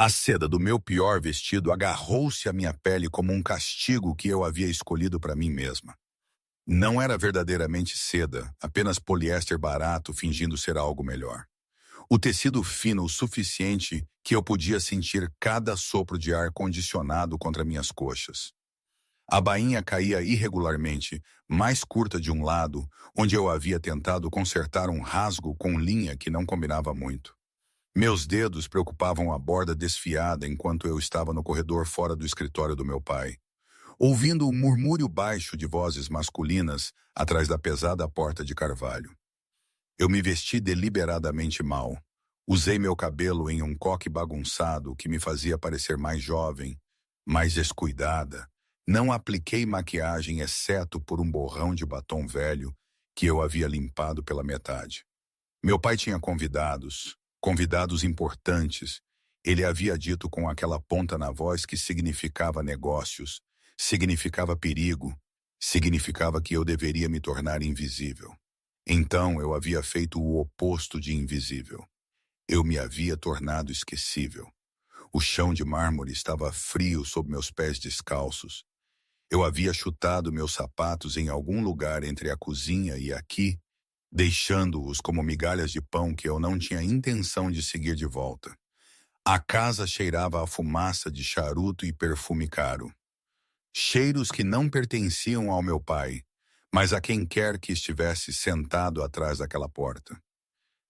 A seda do meu pior vestido agarrou-se à minha pele como um castigo que eu havia escolhido para mim mesma. Não era verdadeiramente seda, apenas poliéster barato fingindo ser algo melhor. O tecido fino o suficiente que eu podia sentir cada sopro de ar condicionado contra minhas coxas. A bainha caía irregularmente, mais curta de um lado, onde eu havia tentado consertar um rasgo com linha que não combinava muito. Meus dedos preocupavam a borda desfiada enquanto eu estava no corredor fora do escritório do meu pai, ouvindo o murmúrio baixo de vozes masculinas atrás da pesada porta de carvalho. Eu me vesti deliberadamente mal. Usei meu cabelo em um coque bagunçado que me fazia parecer mais jovem, mais descuidada. Não apliquei maquiagem exceto por um borrão de batom velho que eu havia limpado pela metade. Meu pai tinha convidados importantes. Ele havia dito com aquela ponta na voz que significava negócios, significava perigo, significava que eu deveria me tornar invisível. Então eu havia feito o oposto de invisível. Eu me havia tornado esquecível. O chão de mármore estava frio sob meus pés descalços. Eu havia chutado meus sapatos em algum lugar entre a cozinha e aqui, deixando-os como migalhas de pão que eu não tinha intenção de seguir de volta. A casa cheirava a fumaça de charuto e perfume caro. Cheiros que não pertenciam ao meu pai, mas a quem quer que estivesse sentado atrás daquela porta.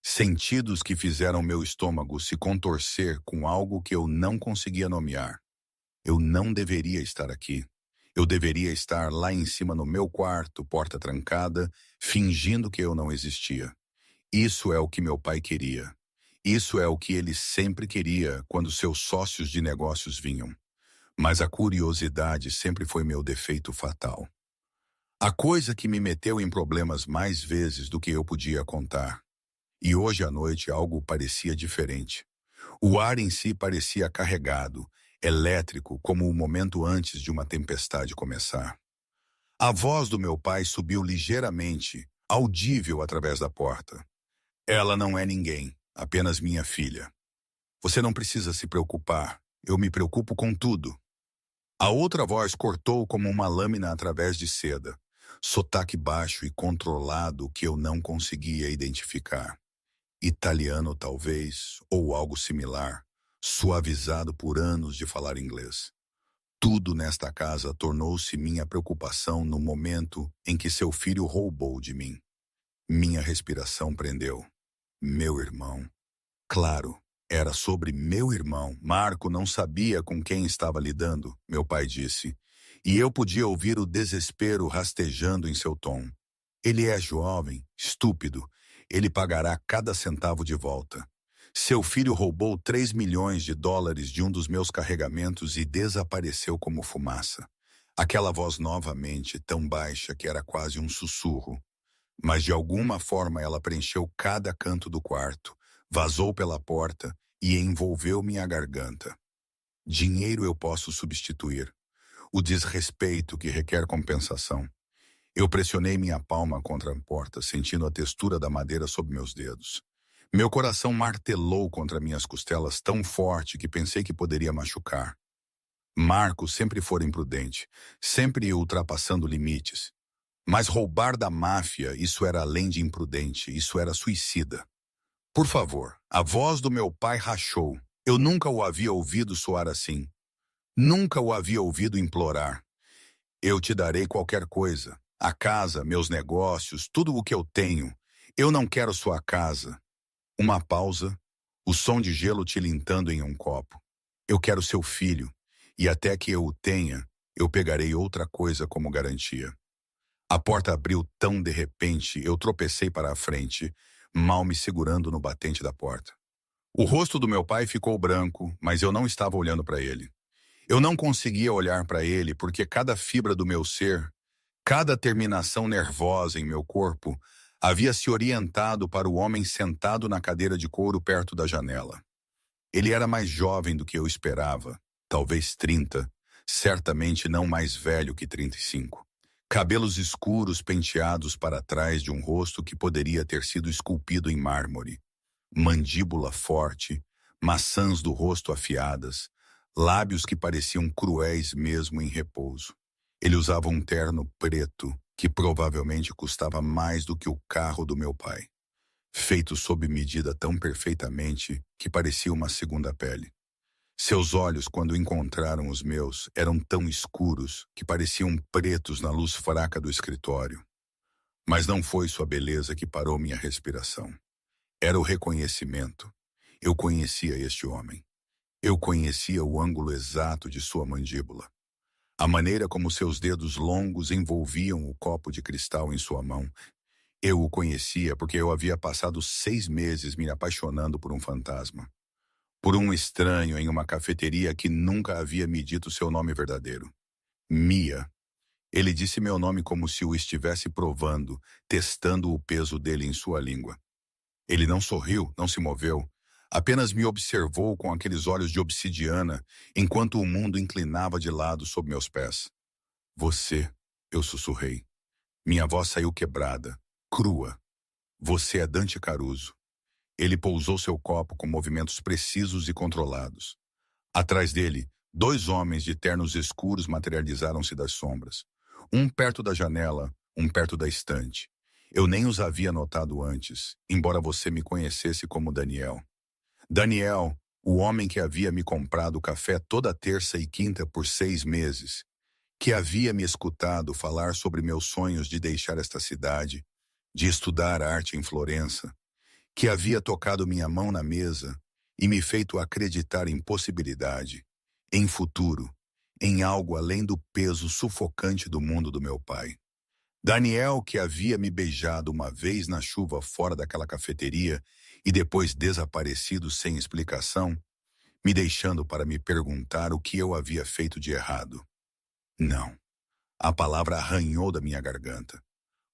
Sentidos que fizeram meu estômago se contorcer com algo que eu não conseguia nomear. Eu não deveria estar aqui. Eu deveria estar lá em cima no meu quarto, porta trancada, fingindo que eu não existia. Isso é o que meu pai queria. Isso é o que ele sempre queria quando seus sócios de negócios vinham. Mas a curiosidade sempre foi meu defeito fatal. A coisa que me meteu em problemas mais vezes do que eu podia contar. E hoje à noite algo parecia diferente. O ar em si parecia carregado, elétrico, como o momento antes de uma tempestade começar. A voz do meu pai subiu ligeiramente, audível através da porta. Ela não é ninguém, apenas minha filha. Você não precisa se preocupar, eu me preocupo com tudo. A outra voz cortou como uma lâmina através de seda, sotaque baixo e controlado que eu não conseguia identificar. Italiano talvez, ou algo similar, suavizado por anos de falar inglês. Tudo nesta casa tornou-se minha preocupação no momento em que seu filho roubou de mim. Minha respiração prendeu. Meu irmão. Claro, era sobre meu irmão. Marco não sabia com quem estava lidando, meu pai disse, e eu podia ouvir o desespero rastejando em seu tom. Ele é jovem, estúpido. Ele pagará cada centavo de volta. Seu filho roubou 3 milhões de dólares de um dos meus carregamentos e desapareceu como fumaça. Aquela voz novamente, tão baixa que era quase um sussurro. Mas de alguma forma ela preencheu cada canto do quarto, vazou pela porta e envolveu minha garganta. Dinheiro eu posso substituir. O desrespeito que requer compensação. Eu pressionei minha palma contra a porta, sentindo a textura da madeira sob meus dedos. Meu coração martelou contra minhas costelas tão forte que pensei que poderia machucar. Marco sempre fora imprudente, sempre ultrapassando limites. Mas roubar da máfia, isso era além de imprudente, isso era suicida. Por favor, a voz do meu pai rachou. Eu nunca o havia ouvido soar assim. Nunca o havia ouvido implorar. Eu te darei qualquer coisa. A casa, meus negócios, tudo o que eu tenho. Eu não quero sua casa. Uma pausa, o som de gelo tilintando em um copo. Eu quero seu filho, e até que eu o tenha, eu pegarei outra coisa como garantia. A porta abriu tão de repente, eu tropecei para a frente, mal me segurando no batente da porta. O rosto do meu pai ficou branco, mas eu não estava olhando para ele. Eu não conseguia olhar para ele porque cada fibra do meu ser, cada terminação nervosa em meu corpo havia se orientado para o homem sentado na cadeira de couro perto da janela. Ele era mais jovem do que eu esperava, talvez 30, certamente não mais velho que 35. Cabelos escuros penteados para trás de um rosto que poderia ter sido esculpido em mármore. Mandíbula forte, maçãs do rosto afiadas, lábios que pareciam cruéis mesmo em repouso. Ele usava um terno preto que provavelmente custava mais do que o carro do meu pai, feito sob medida tão perfeitamente que parecia uma segunda pele. Seus olhos, quando encontraram os meus, eram tão escuros que pareciam pretos na luz fraca do escritório. Mas não foi sua beleza que parou minha respiração. Era o reconhecimento. Eu conhecia este homem. Eu conhecia o ângulo exato de sua mandíbula. A maneira como seus dedos longos envolviam o copo de cristal em sua mão. Eu o conhecia porque eu havia passado 6 meses me apaixonando por um fantasma. Por um estranho em uma cafeteria que nunca havia me dito seu nome verdadeiro. Mia. Ele disse meu nome como se o estivesse provando, testando o peso dele em sua língua. Ele não sorriu, não se moveu. Apenas me observou com aqueles olhos de obsidiana, enquanto o mundo inclinava de lado sob meus pés. Você, eu sussurrei. Minha voz saiu quebrada, crua. Você é Dante Caruso. Ele pousou seu copo com movimentos precisos e controlados. Atrás dele, 2 homens de ternos escuros materializaram-se das sombras. Um perto da janela, um perto da estante. Eu nem os havia notado antes, embora você me conhecesse como Daniel. Daniel, o homem que havia me comprado café toda terça e quinta por 6 meses, que havia me escutado falar sobre meus sonhos de deixar esta cidade, de estudar arte em Florença, que havia tocado minha mão na mesa e me feito acreditar em possibilidade, em futuro, em algo além do peso sufocante do mundo do meu pai. Daniel, que havia me beijado uma vez na chuva fora daquela cafeteria e depois desaparecido sem explicação, me deixando para me perguntar o que eu havia feito de errado. Não. A palavra arranhou da minha garganta.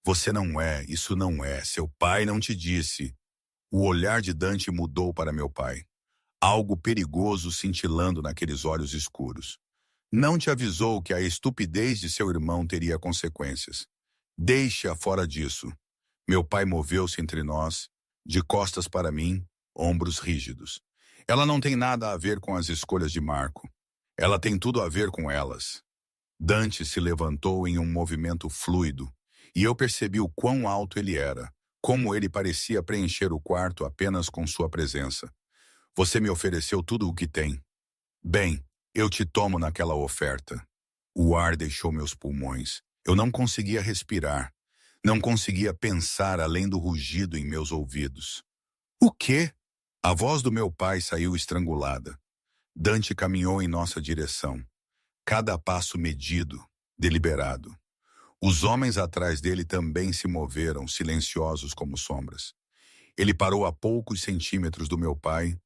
Você não é, isso não é, seu pai não te disse. O olhar de Dante mudou para meu pai. Algo perigoso cintilando naqueles olhos escuros. Não te avisou que a estupidez de seu irmão teria consequências. Deixe-a fora disso. Meu pai moveu-se entre nós, de costas para mim, ombros rígidos. Ela não tem nada a ver com as escolhas de Marco. Ela tem tudo a ver com elas. Dante se levantou em um movimento fluido, e eu percebi o quão alto ele era, como ele parecia preencher o quarto apenas com sua presença. Você me ofereceu tudo o que tem. Bem, eu te tomo naquela oferta. O ar deixou meus pulmões. Eu não conseguia respirar. Não conseguia pensar além do rugido em meus ouvidos. O quê? A voz do meu pai saiu estrangulada. Dante caminhou em nossa direção. Cada passo medido, deliberado. Os homens atrás dele também se moveram, silenciosos como sombras. Ele parou a poucos centímetros do meu pai,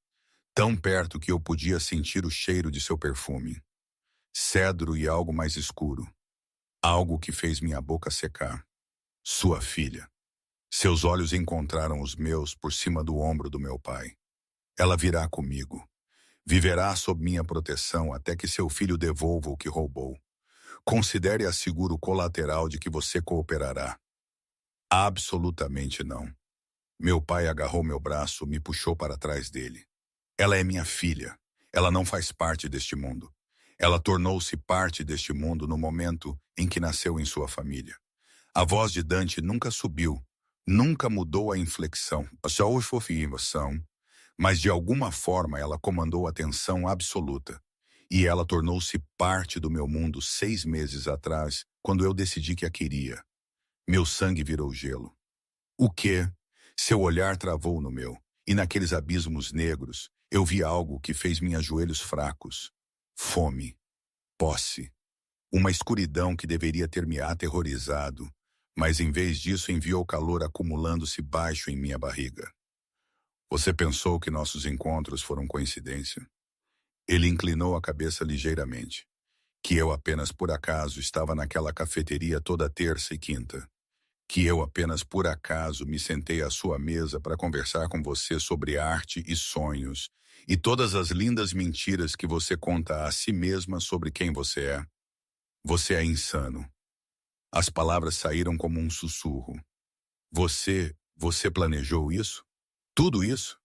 tão perto que eu podia sentir o cheiro de seu perfume. Cedro e algo mais escuro. Algo que fez minha boca secar. Sua filha. Seus olhos encontraram os meus por cima do ombro do meu pai. Ela virá comigo. Viverá sob minha proteção até que seu filho devolva o que roubou. Considere-a seguro colateral de que você cooperará. Absolutamente não. Meu pai agarrou meu braço, me puxou para trás dele. Ela é minha filha. Ela não faz parte deste mundo. Ela tornou-se parte deste mundo no momento em que nasceu em sua família. A voz de Dante nunca subiu, nunca mudou a inflexão, mas de alguma forma ela comandou a tensão absoluta. E ela tornou-se parte do meu mundo 6 meses atrás, quando eu decidi que a queria. Meu sangue virou gelo. O quê? Seu olhar travou no meu, e naqueles abismos negros, eu vi algo que fez minhas joelhos fracos. Fome. Posse. Uma escuridão que deveria ter me aterrorizado, mas em vez disso enviou calor acumulando-se baixo em minha barriga. Você pensou que nossos encontros foram coincidência? Ele inclinou a cabeça ligeiramente. Que eu apenas por acaso estava naquela cafeteria toda terça e quinta. Que eu apenas por acaso me sentei à sua mesa para conversar com você sobre arte e sonhos, e todas as lindas mentiras que você conta a si mesma sobre quem você é. Você é insano. As palavras saíram como um sussurro. Você planejou isso? Tudo isso?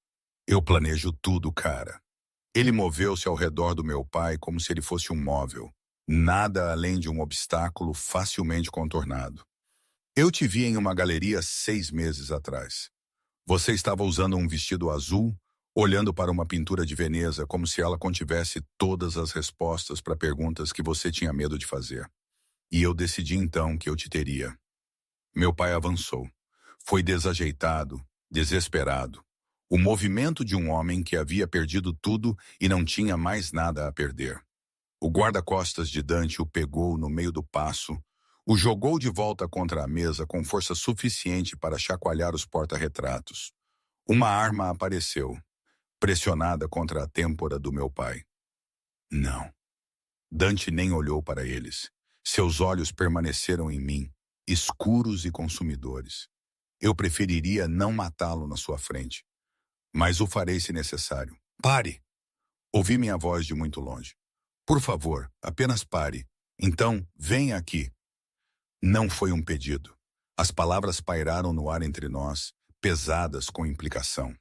Eu planejo tudo, cara. Ele moveu-se ao redor do meu pai como se ele fosse um móvel, nada além de um obstáculo facilmente contornado. Eu te vi em uma galeria 6 meses atrás. Você estava usando um vestido azul, olhando para uma pintura de Veneza como se ela contivesse todas as respostas para perguntas que você tinha medo de fazer. E eu decidi então que eu te teria. Meu pai avançou. Foi desajeitado, desesperado. O movimento de um homem que havia perdido tudo e não tinha mais nada a perder. O guarda-costas de Dante o pegou no meio do passo, o jogou de volta contra a mesa com força suficiente para chacoalhar os porta-retratos. Uma arma apareceu, pressionada contra a têmpora do meu pai. Não. Dante nem olhou para eles. Seus olhos permaneceram em mim, escuros e consumidores. Eu preferiria não matá-lo na sua frente, mas o farei se necessário. Pare! Ouvi minha voz de muito longe. Por favor, apenas pare. Então, venha aqui. Não foi um pedido. As palavras pairaram no ar entre nós, pesadas com implicação.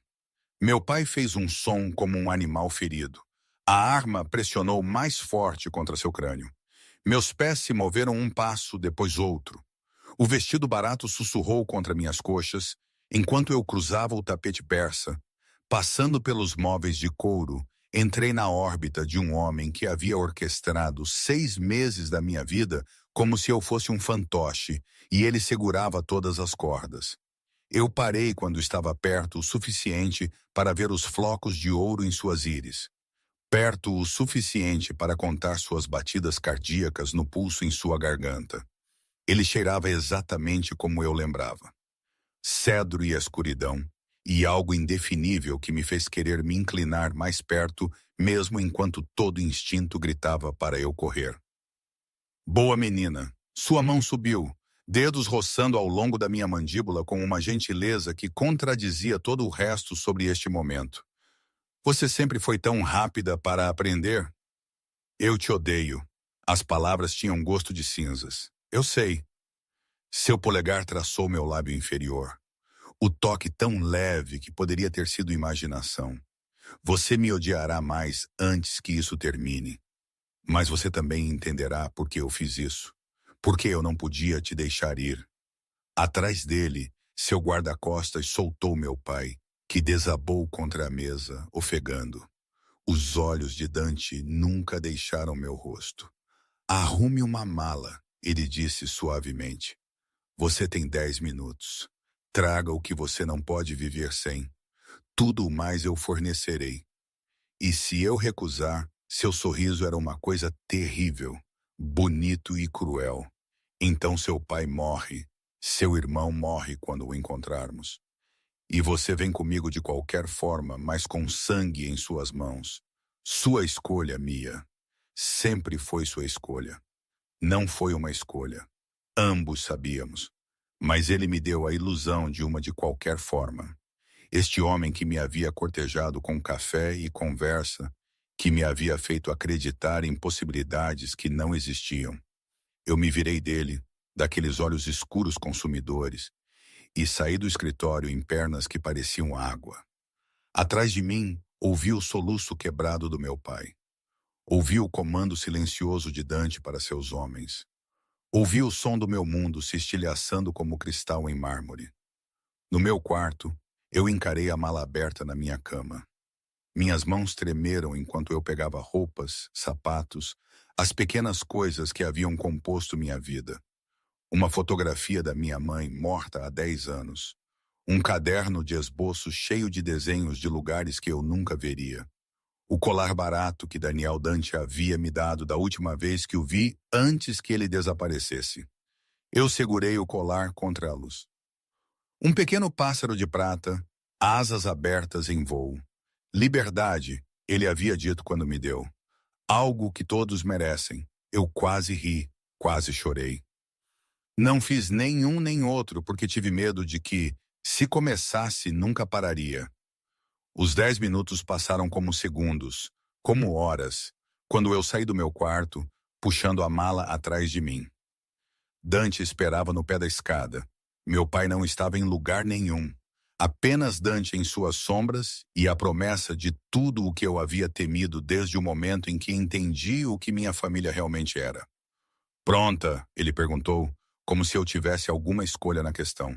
Meu pai fez um som como um animal ferido. A arma pressionou mais forte contra seu crânio. Meus pés se moveram um passo, depois outro. O vestido barato sussurrou contra minhas coxas, enquanto eu cruzava o tapete persa. Passando pelos móveis de couro, entrei na órbita de um homem que havia orquestrado 6 meses da minha vida como se eu fosse um fantoche, e ele segurava todas as cordas. Eu parei quando estava perto o suficiente para ver os flocos de ouro em suas íris. Perto o suficiente para contar suas batidas cardíacas no pulso em sua garganta. Ele cheirava exatamente como eu lembrava. Cedro e escuridão, e algo indefinível que me fez querer me inclinar mais perto, mesmo enquanto todo instinto gritava para eu correr. Boa menina, sua mão subiu, dedos roçando ao longo da minha mandíbula com uma gentileza que contradizia todo o resto sobre este momento. Você sempre foi tão rápida para aprender? Eu te odeio. As palavras tinham gosto de cinzas. Eu sei. Seu polegar traçou meu lábio inferior. O toque tão leve que poderia ter sido imaginação. Você me odiará mais antes que isso termine. Mas você também entenderá por que eu fiz isso. Porque eu não podia te deixar ir. Atrás dele, seu guarda-costas soltou meu pai, que desabou contra a mesa, ofegando. Os olhos de Dante nunca deixaram meu rosto. Arrume uma mala, ele disse suavemente. Você tem 10 minutos. Traga o que você não pode viver sem. Tudo o mais eu fornecerei. E se eu recusar, seu sorriso era uma coisa terrível, bonito e cruel. Então seu pai morre, seu irmão morre quando o encontrarmos. E você vem comigo de qualquer forma, mas com sangue em suas mãos. Sua escolha, Mia. Sempre foi sua escolha. Não foi uma escolha. Ambos sabíamos. Mas ele me deu a ilusão de uma de qualquer forma. Este homem que me havia cortejado com café e conversa, que me havia feito acreditar em possibilidades que não existiam. Eu me virei dele, daqueles olhos escuros consumidores, e saí do escritório em pernas que pareciam água. Atrás de mim, ouvi o soluço quebrado do meu pai. Ouvi o comando silencioso de Dante para seus homens. Ouvi o som do meu mundo se estilhaçando como cristal em mármore. No meu quarto, eu encarei a mala aberta na minha cama. Minhas mãos tremeram enquanto eu pegava roupas, sapatos, as pequenas coisas que haviam composto minha vida. Uma fotografia da minha mãe morta há 10 anos. Um caderno de esboços cheio de desenhos de lugares que eu nunca veria. O colar barato que Daniel Dante havia me dado da última vez que o vi antes que ele desaparecesse. Eu segurei o colar contra a luz. Um pequeno pássaro de prata, asas abertas em voo. Liberdade, ele havia dito quando me deu. Algo que todos merecem. Eu quase ri, quase chorei. Não fiz nem um nem outro porque tive medo de que, se começasse, nunca pararia. Os 10 minutos passaram como segundos, como horas, quando eu saí do meu quarto, puxando a mala atrás de mim. Dante esperava no pé da escada. Meu pai não estava em lugar nenhum. Apenas Dante em suas sombras e a promessa de tudo o que eu havia temido desde o momento em que entendi o que minha família realmente era. Pronta? Ele perguntou, como se eu tivesse alguma escolha na questão.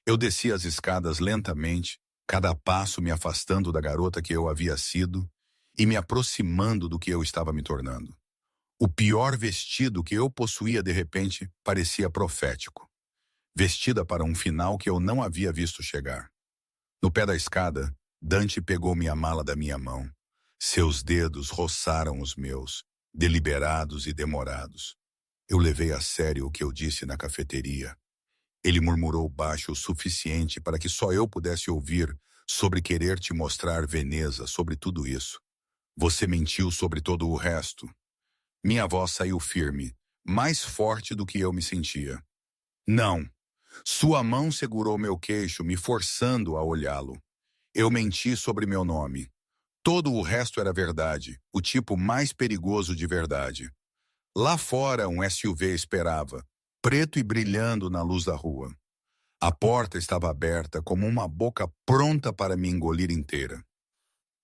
Eu desci as escadas lentamente, cada passo me afastando da garota que eu havia sido e me aproximando do que eu estava me tornando. O pior vestido que eu possuía de repente parecia profético, vestida para um final que eu não havia visto chegar. No pé da escada, Dante pegou minha mala da minha mão. Seus dedos roçaram os meus, deliberados e demorados. Eu levei a sério o que eu disse na cafeteria. Ele murmurou baixo o suficiente para que só eu pudesse ouvir sobre querer te mostrar Veneza, sobre tudo isso. Você mentiu sobre todo o resto. Minha voz saiu firme, mais forte do que eu me sentia. Não. Sua mão segurou meu queixo, me forçando a olhá-lo. Eu menti sobre meu nome. Todo o resto era verdade, o tipo mais perigoso de verdade. Lá fora, um SUV esperava, preto e brilhando na luz da rua. A porta estava aberta, como uma boca pronta para me engolir inteira.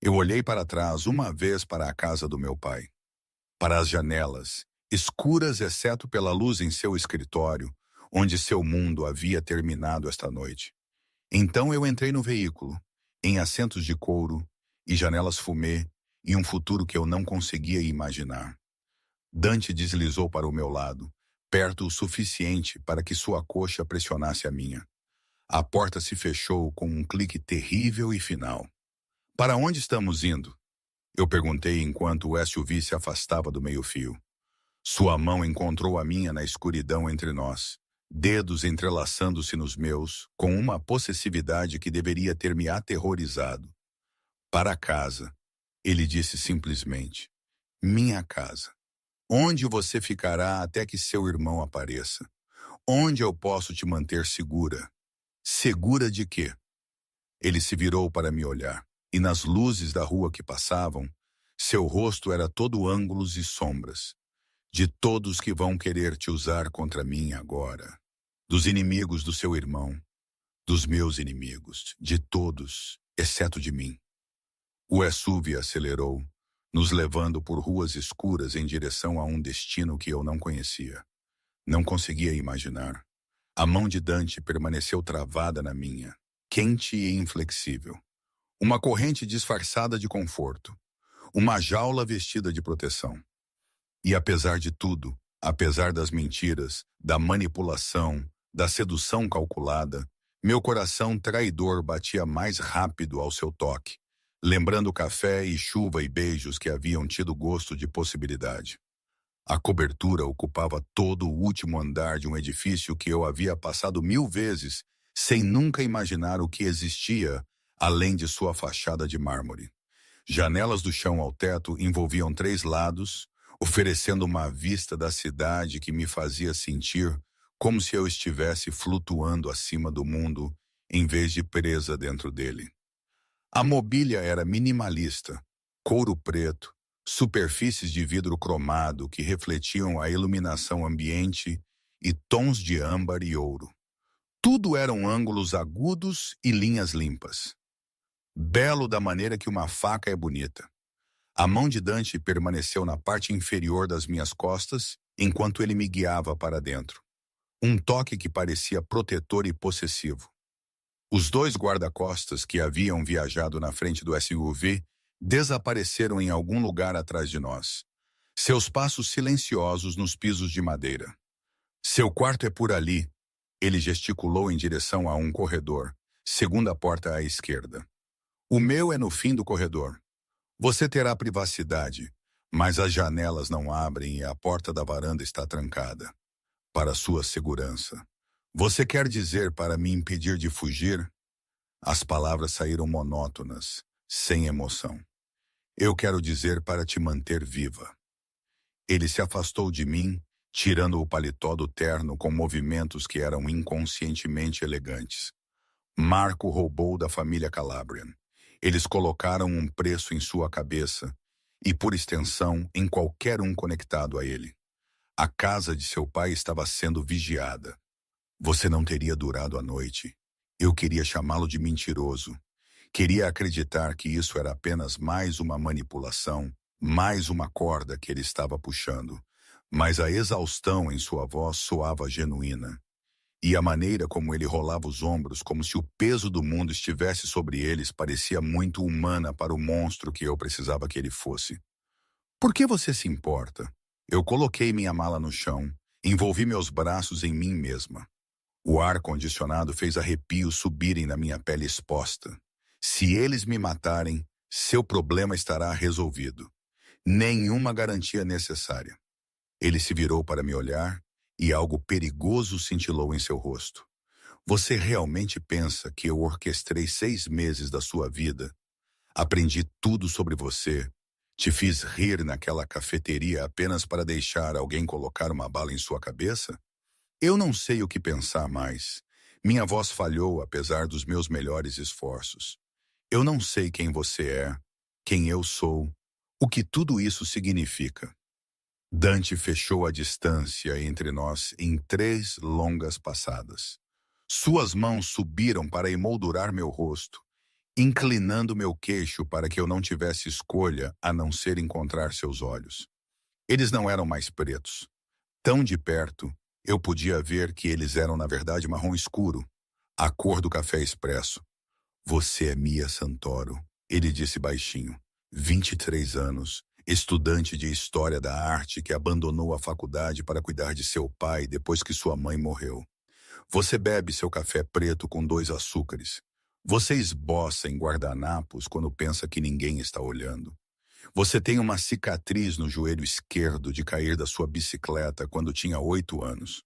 Eu olhei para trás uma vez para a casa do meu pai. Para as janelas, escuras exceto pela luz em seu escritório, onde seu mundo havia terminado esta noite. Então eu entrei no veículo, em assentos de couro e janelas fumê e um futuro que eu não conseguia imaginar. Dante deslizou para o meu lado, perto o suficiente para que sua coxa pressionasse a minha. A porta se fechou com um clique terrível e final. Para onde estamos indo? Eu perguntei enquanto o SUV se afastava do meio-fio. Sua mão encontrou a minha na escuridão entre nós, dedos entrelaçando-se nos meus, com uma possessividade que deveria ter me aterrorizado. Para casa, ele disse simplesmente. Minha casa. Onde você ficará até que seu irmão apareça? Onde eu posso te manter segura? Segura de quê? Ele se virou para me olhar, e nas luzes da rua que passavam, seu rosto era todo ângulos e sombras. De todos que vão querer te usar contra mim agora. Dos inimigos do seu irmão. Dos meus inimigos. De todos, exceto de mim. O SUV acelerou, nos levando por ruas escuras em direção a um destino que eu não conhecia. Não conseguia imaginar. A mão de Dante permaneceu travada na minha, quente e inflexível. Uma corrente disfarçada de conforto. Uma jaula vestida de proteção. E apesar de tudo, apesar das mentiras, da manipulação, da sedução calculada, meu coração traidor batia mais rápido ao seu toque, lembrando café e chuva e beijos que haviam tido gosto de possibilidade. A cobertura ocupava todo o último andar de um edifício que eu havia passado 1000 vezes, sem nunca imaginar o que existia além de sua fachada de mármore. Janelas do chão ao teto envolviam 3 lados, oferecendo uma vista da cidade que me fazia sentir como se eu estivesse flutuando acima do mundo, em vez de presa dentro dele. A mobília era minimalista, couro preto, superfícies de vidro cromado que refletiam a iluminação ambiente e tons de âmbar e ouro. Tudo eram ângulos agudos e linhas limpas. Belo da maneira que uma faca é bonita. A mão de Dante permaneceu na parte inferior das minhas costas enquanto ele me guiava para dentro. Um toque que parecia protetor e possessivo. Os 2 guarda-costas que haviam viajado na frente do SUV desapareceram em algum lugar atrás de nós. Seus passos silenciosos nos pisos de madeira. Seu quarto é por ali. Ele gesticulou em direção a um corredor, segunda porta à esquerda. O meu é no fim do corredor. Você terá privacidade, mas as janelas não abrem e a porta da varanda está trancada. Para sua segurança. Você quer dizer para me impedir de fugir? As palavras saíram monótonas, sem emoção. Eu quero dizer para te manter viva. Ele se afastou de mim, tirando o paletó do terno com movimentos que eram inconscientemente elegantes. Marco roubou da família Calabrian. Eles colocaram um preço em sua cabeça e, por extensão, em qualquer um conectado a ele. A casa de seu pai estava sendo vigiada. Você não teria durado a noite. Eu queria chamá-lo de mentiroso. Queria acreditar que isso era apenas mais uma manipulação, mais uma corda que ele estava puxando. Mas a exaustão em sua voz soava genuína. E a maneira como ele rolava os ombros, como se o peso do mundo estivesse sobre eles, parecia muito humana para o monstro que eu precisava que ele fosse. Por que você se importa? Eu coloquei minha mala no chão, envolvi meus braços em mim mesma. O ar-condicionado fez arrepios subirem na minha pele exposta. Se eles me matarem, seu problema estará resolvido. Nenhuma garantia necessária. Ele se virou para me olhar e algo perigoso cintilou em seu rosto. Você realmente pensa que eu orquestrei 6 meses da sua vida? Aprendi tudo sobre você. Te fiz rir naquela cafeteria apenas para deixar alguém colocar uma bala em sua cabeça? Eu não sei o que pensar mais. Minha voz falhou apesar dos meus melhores esforços. Eu não sei quem você é, quem eu sou, o que tudo isso significa. Dante fechou a distância entre nós em 3 longas passadas. Suas mãos subiram para emoldurar meu rosto, inclinando meu queixo para que eu não tivesse escolha a não ser encontrar seus olhos. Eles não eram mais pretos. Tão de perto, eu podia ver que eles eram na verdade marrom escuro, a cor do café expresso. Você é Mia Santoro, ele disse baixinho. 23 anos, estudante de História da Arte que abandonou a faculdade para cuidar de seu pai depois que sua mãe morreu. Você bebe seu café preto com 2 açúcares. Você esboça em guardanapos quando pensa que ninguém está olhando. Você tem uma cicatriz no joelho esquerdo de cair da sua bicicleta quando tinha 8 anos.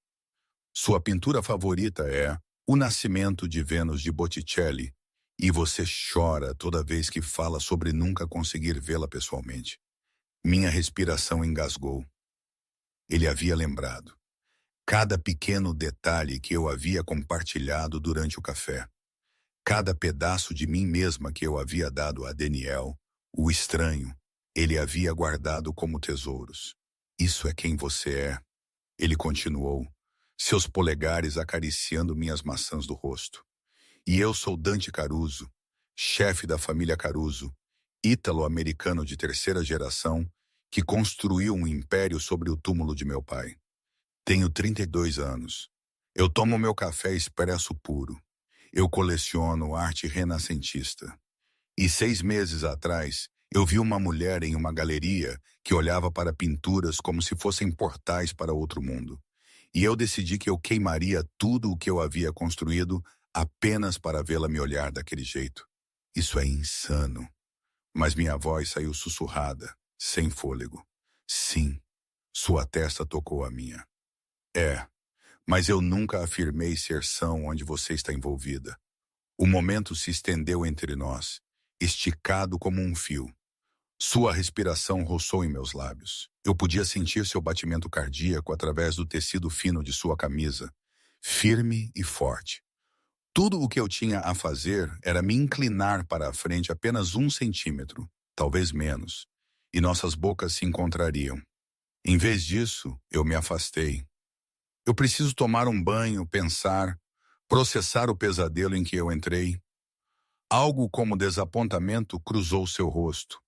Sua pintura favorita é O Nascimento de Vênus de Botticelli, e você chora toda vez que fala sobre nunca conseguir vê-la pessoalmente. Minha respiração engasgou. Ele havia lembrado. Cada pequeno detalhe que eu havia compartilhado durante o café. Cada pedaço de mim mesma que eu havia dado a Daniel, o estranho, ele havia guardado como tesouros. Isso é quem você é, ele continuou, seus polegares acariciando minhas maçãs do rosto. E eu sou Dante Caruso, chefe da família Caruso, ítalo-americano de 3ª geração, que construiu um império sobre o túmulo de meu pai. Tenho 32 anos. Eu tomo meu café expresso puro. Eu coleciono arte renascentista. E 6 meses atrás, eu vi uma mulher em uma galeria que olhava para pinturas como se fossem portais para outro mundo. E eu decidi que eu queimaria tudo o que eu havia construído apenas para vê-la me olhar daquele jeito. Isso é insano. Mas minha voz saiu sussurrada, sem fôlego. Sim, sua testa tocou a minha. É, mas eu nunca afirmei ser são onde você está envolvida. O momento se estendeu entre nós, esticado como um fio. Sua respiração roçou em meus lábios. Eu podia sentir seu batimento cardíaco através do tecido fino de sua camisa, firme e forte. Tudo o que eu tinha a fazer era me inclinar para a frente apenas 1 centímetro, talvez menos, e nossas bocas se encontrariam. Em vez disso, eu me afastei. Eu preciso tomar um banho, pensar, processar o pesadelo em que eu entrei. Algo como desapontamento cruzou seu rosto,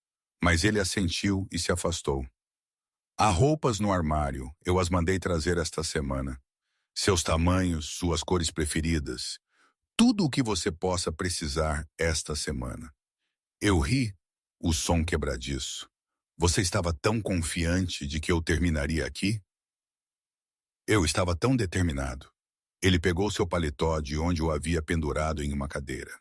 mas ele assentiu e se afastou. Há roupas no armário, eu as mandei trazer esta semana. Seus tamanhos, suas cores preferidas, tudo o que você possa precisar esta semana. Eu ri, o som quebradiço. Você estava tão confiante de que eu terminaria aqui? Eu estava tão determinado. Ele pegou seu paletó de onde o havia pendurado em uma cadeira.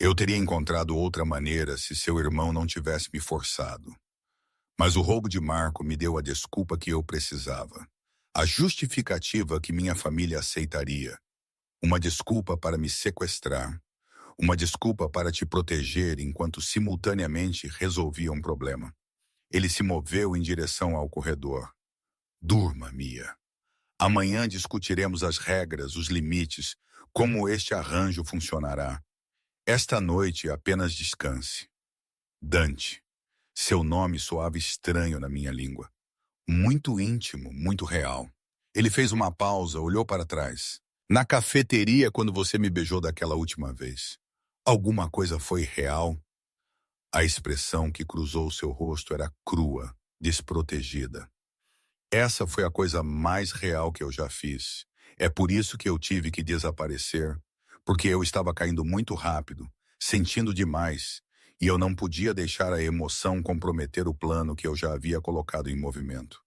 Eu teria encontrado outra maneira se seu irmão não tivesse me forçado. Mas o roubo de Marco me deu a desculpa que eu precisava. A justificativa que minha família aceitaria. Uma desculpa para me sequestrar. Uma desculpa para te proteger enquanto simultaneamente resolvia um problema. Ele se moveu em direção ao corredor. Durma, Mia. Amanhã discutiremos as regras, os limites, como este arranjo funcionará. Esta noite apenas descanse. Dante. Seu nome soava estranho na minha língua. Muito íntimo, muito real. Ele fez uma pausa, olhou para trás. Na cafeteria, quando você me beijou daquela última vez. Alguma coisa foi real? A expressão que cruzou seu rosto era crua, desprotegida. Essa foi a coisa mais real que eu já fiz. É por isso que eu tive que desaparecer, porque eu estava caindo muito rápido, sentindo demais, e eu não podia deixar a emoção comprometer o plano que eu já havia colocado em movimento.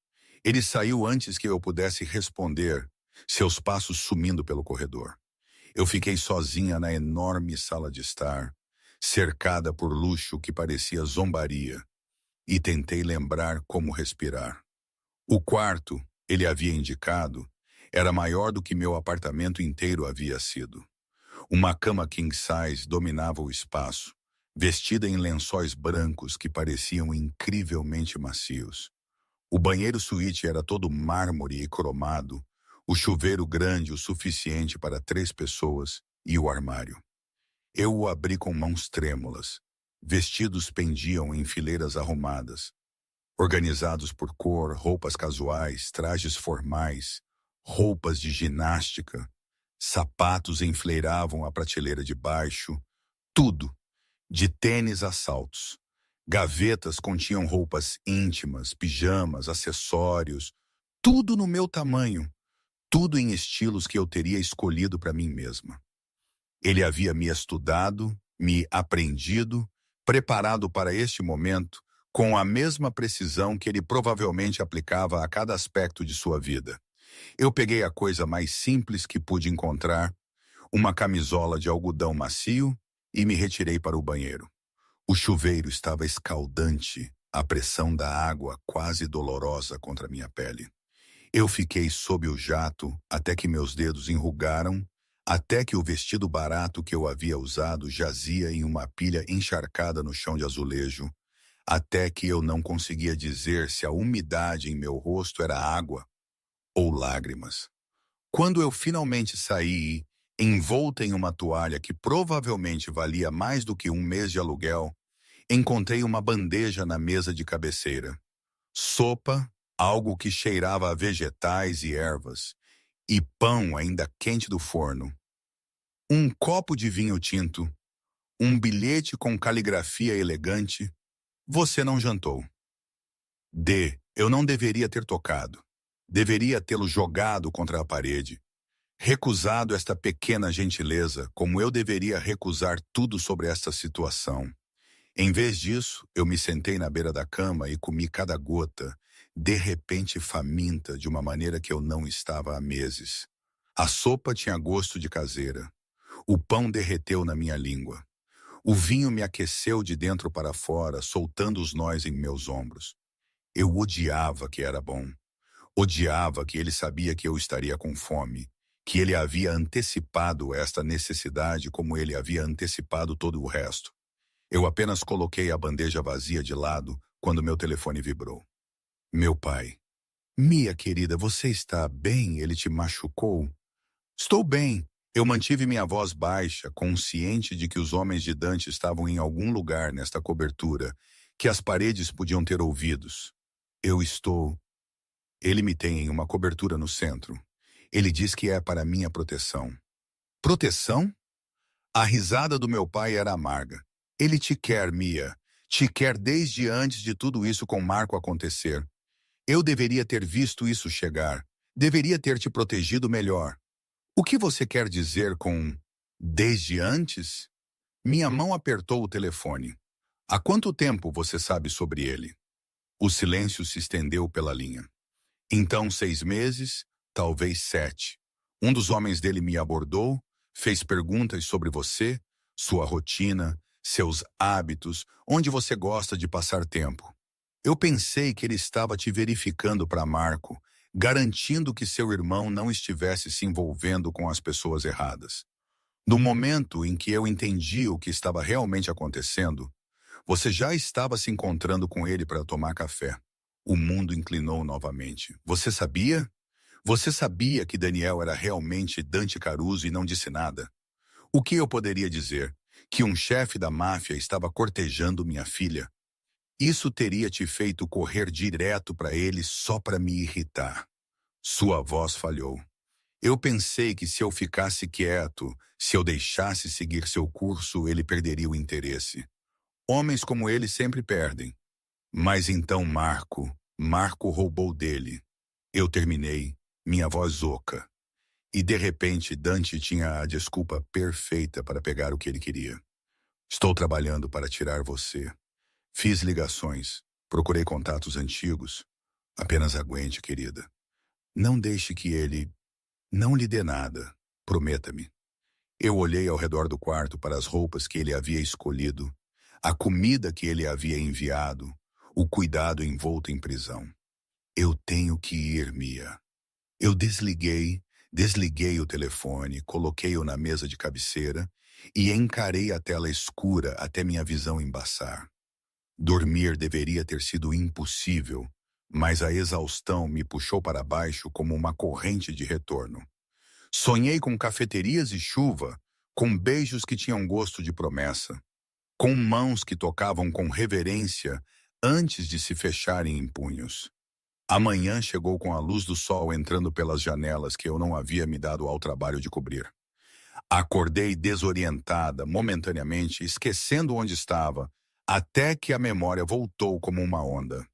Ele saiu antes que eu pudesse responder, seus passos sumindo pelo corredor. Eu fiquei sozinha na enorme sala de estar, cercada por luxo que parecia zombaria, e tentei lembrar como respirar. O quarto, ele havia indicado, era maior do que meu apartamento inteiro havia sido. Uma cama king size dominava o espaço, vestida em lençóis brancos que pareciam incrivelmente macios. O banheiro suíte era todo mármore e cromado, o chuveiro grande o suficiente para 3 pessoas e o armário. Eu o abri com mãos trêmulas. Vestidos pendiam em fileiras arrumadas, organizados por cor, roupas casuais, trajes formais, roupas de ginástica, sapatos enfileiravam a prateleira de baixo, tudo, de tênis a saltos. Gavetas continham roupas íntimas, pijamas, acessórios, tudo no meu tamanho, tudo em estilos que eu teria escolhido para mim mesma. Ele havia me estudado, me aprendido, preparado para este momento, com a mesma precisão que ele provavelmente aplicava a cada aspecto de sua vida. Eu peguei a coisa mais simples que pude encontrar, uma camisola de algodão macio, e me retirei para o banheiro. O chuveiro estava escaldante, a pressão da água quase dolorosa contra minha pele. Eu fiquei sob o jato até que meus dedos enrugaram, até que o vestido barato que eu havia usado jazia em uma pilha encharcada no chão de azulejo, até que eu não conseguia dizer se a umidade em meu rosto era água ou lágrimas. Quando eu finalmente saí, envolta em uma toalha que provavelmente valia mais do que um mês de aluguel, encontrei uma bandeja na mesa de cabeceira. Sopa, algo que cheirava a vegetais e ervas, e pão ainda quente do forno. Um copo de vinho tinto, um bilhete com caligrafia elegante. Você não jantou. Eu não deveria ter tocado. Deveria tê-lo jogado contra a parede. Recusado esta pequena gentileza, como eu deveria recusar tudo sobre esta situação. Em vez disso, eu me sentei na beira da cama e comi cada gota, de repente faminta de uma maneira que eu não estava há meses. A sopa tinha gosto de caseira. O pão derreteu na minha língua. O vinho me aqueceu de dentro para fora, soltando os nós em meus ombros. Eu odiava que era bom. Odiava que ele sabia que eu estaria com fome, que ele havia antecipado esta necessidade como ele havia antecipado todo o resto. Eu apenas coloquei a bandeja vazia de lado quando meu telefone vibrou. Meu pai. Mia, querida, você está bem? Ele te machucou? Estou bem. Eu mantive minha voz baixa, consciente de que os homens de Dante estavam em algum lugar nesta cobertura, que as paredes podiam ter ouvidos. Eu estou... Ele me tem em uma cobertura no centro. Ele diz que é para minha proteção. Proteção? A risada do meu pai era amarga. Ele te quer, Mia. Te quer desde antes de tudo isso com Marco acontecer. Eu deveria ter visto isso chegar. Deveria ter te protegido melhor. O que você quer dizer com desde antes? Minha mão apertou o telefone. Há quanto tempo você sabe sobre ele? O silêncio se estendeu pela linha. Então 6 meses, talvez 7. Um dos homens dele me abordou, fez perguntas sobre você, sua rotina, seus hábitos, onde você gosta de passar tempo. Eu pensei que ele estava te verificando para Marco, garantindo que seu irmão não estivesse se envolvendo com as pessoas erradas. No momento em que eu entendi o que estava realmente acontecendo, você já estava se encontrando com ele para tomar café. O mundo inclinou novamente. Você sabia? Você sabia que Daniel era realmente Dante Caruso e não disse nada? O que eu poderia dizer? Que um chefe da máfia estava cortejando minha filha? Isso teria te feito correr direto para ele só para me irritar. Sua voz falhou. Eu pensei que se eu ficasse quieto, se eu deixasse seguir seu curso, ele perderia o interesse. Homens como ele sempre perdem. Mas então Marco roubou dele. Eu terminei, minha voz oca. E de repente Dante tinha a desculpa perfeita para pegar o que ele queria. Estou trabalhando para tirar você. Fiz ligações, procurei contatos antigos. Apenas aguente, querida. Não deixe que ele não lhe dê nada. Prometa-me. Eu olhei ao redor do quarto para as roupas que ele havia escolhido, a comida que ele havia enviado, o cuidado envolto em prisão. Eu tenho que ir, Mia. Eu desliguei o telefone, coloquei-o na mesa de cabeceira e encarei a tela escura até minha visão embaçar. Dormir deveria ter sido impossível, mas a exaustão me puxou para baixo como uma corrente de retorno. Sonhei com cafeterias e chuva, com beijos que tinham gosto de promessa, com mãos que tocavam com reverência antes de se fecharem em punhos. A manhã chegou com a luz do sol entrando pelas janelas que eu não havia me dado ao trabalho de cobrir. Acordei desorientada, momentaneamente, esquecendo onde estava, até que a memória voltou como uma onda.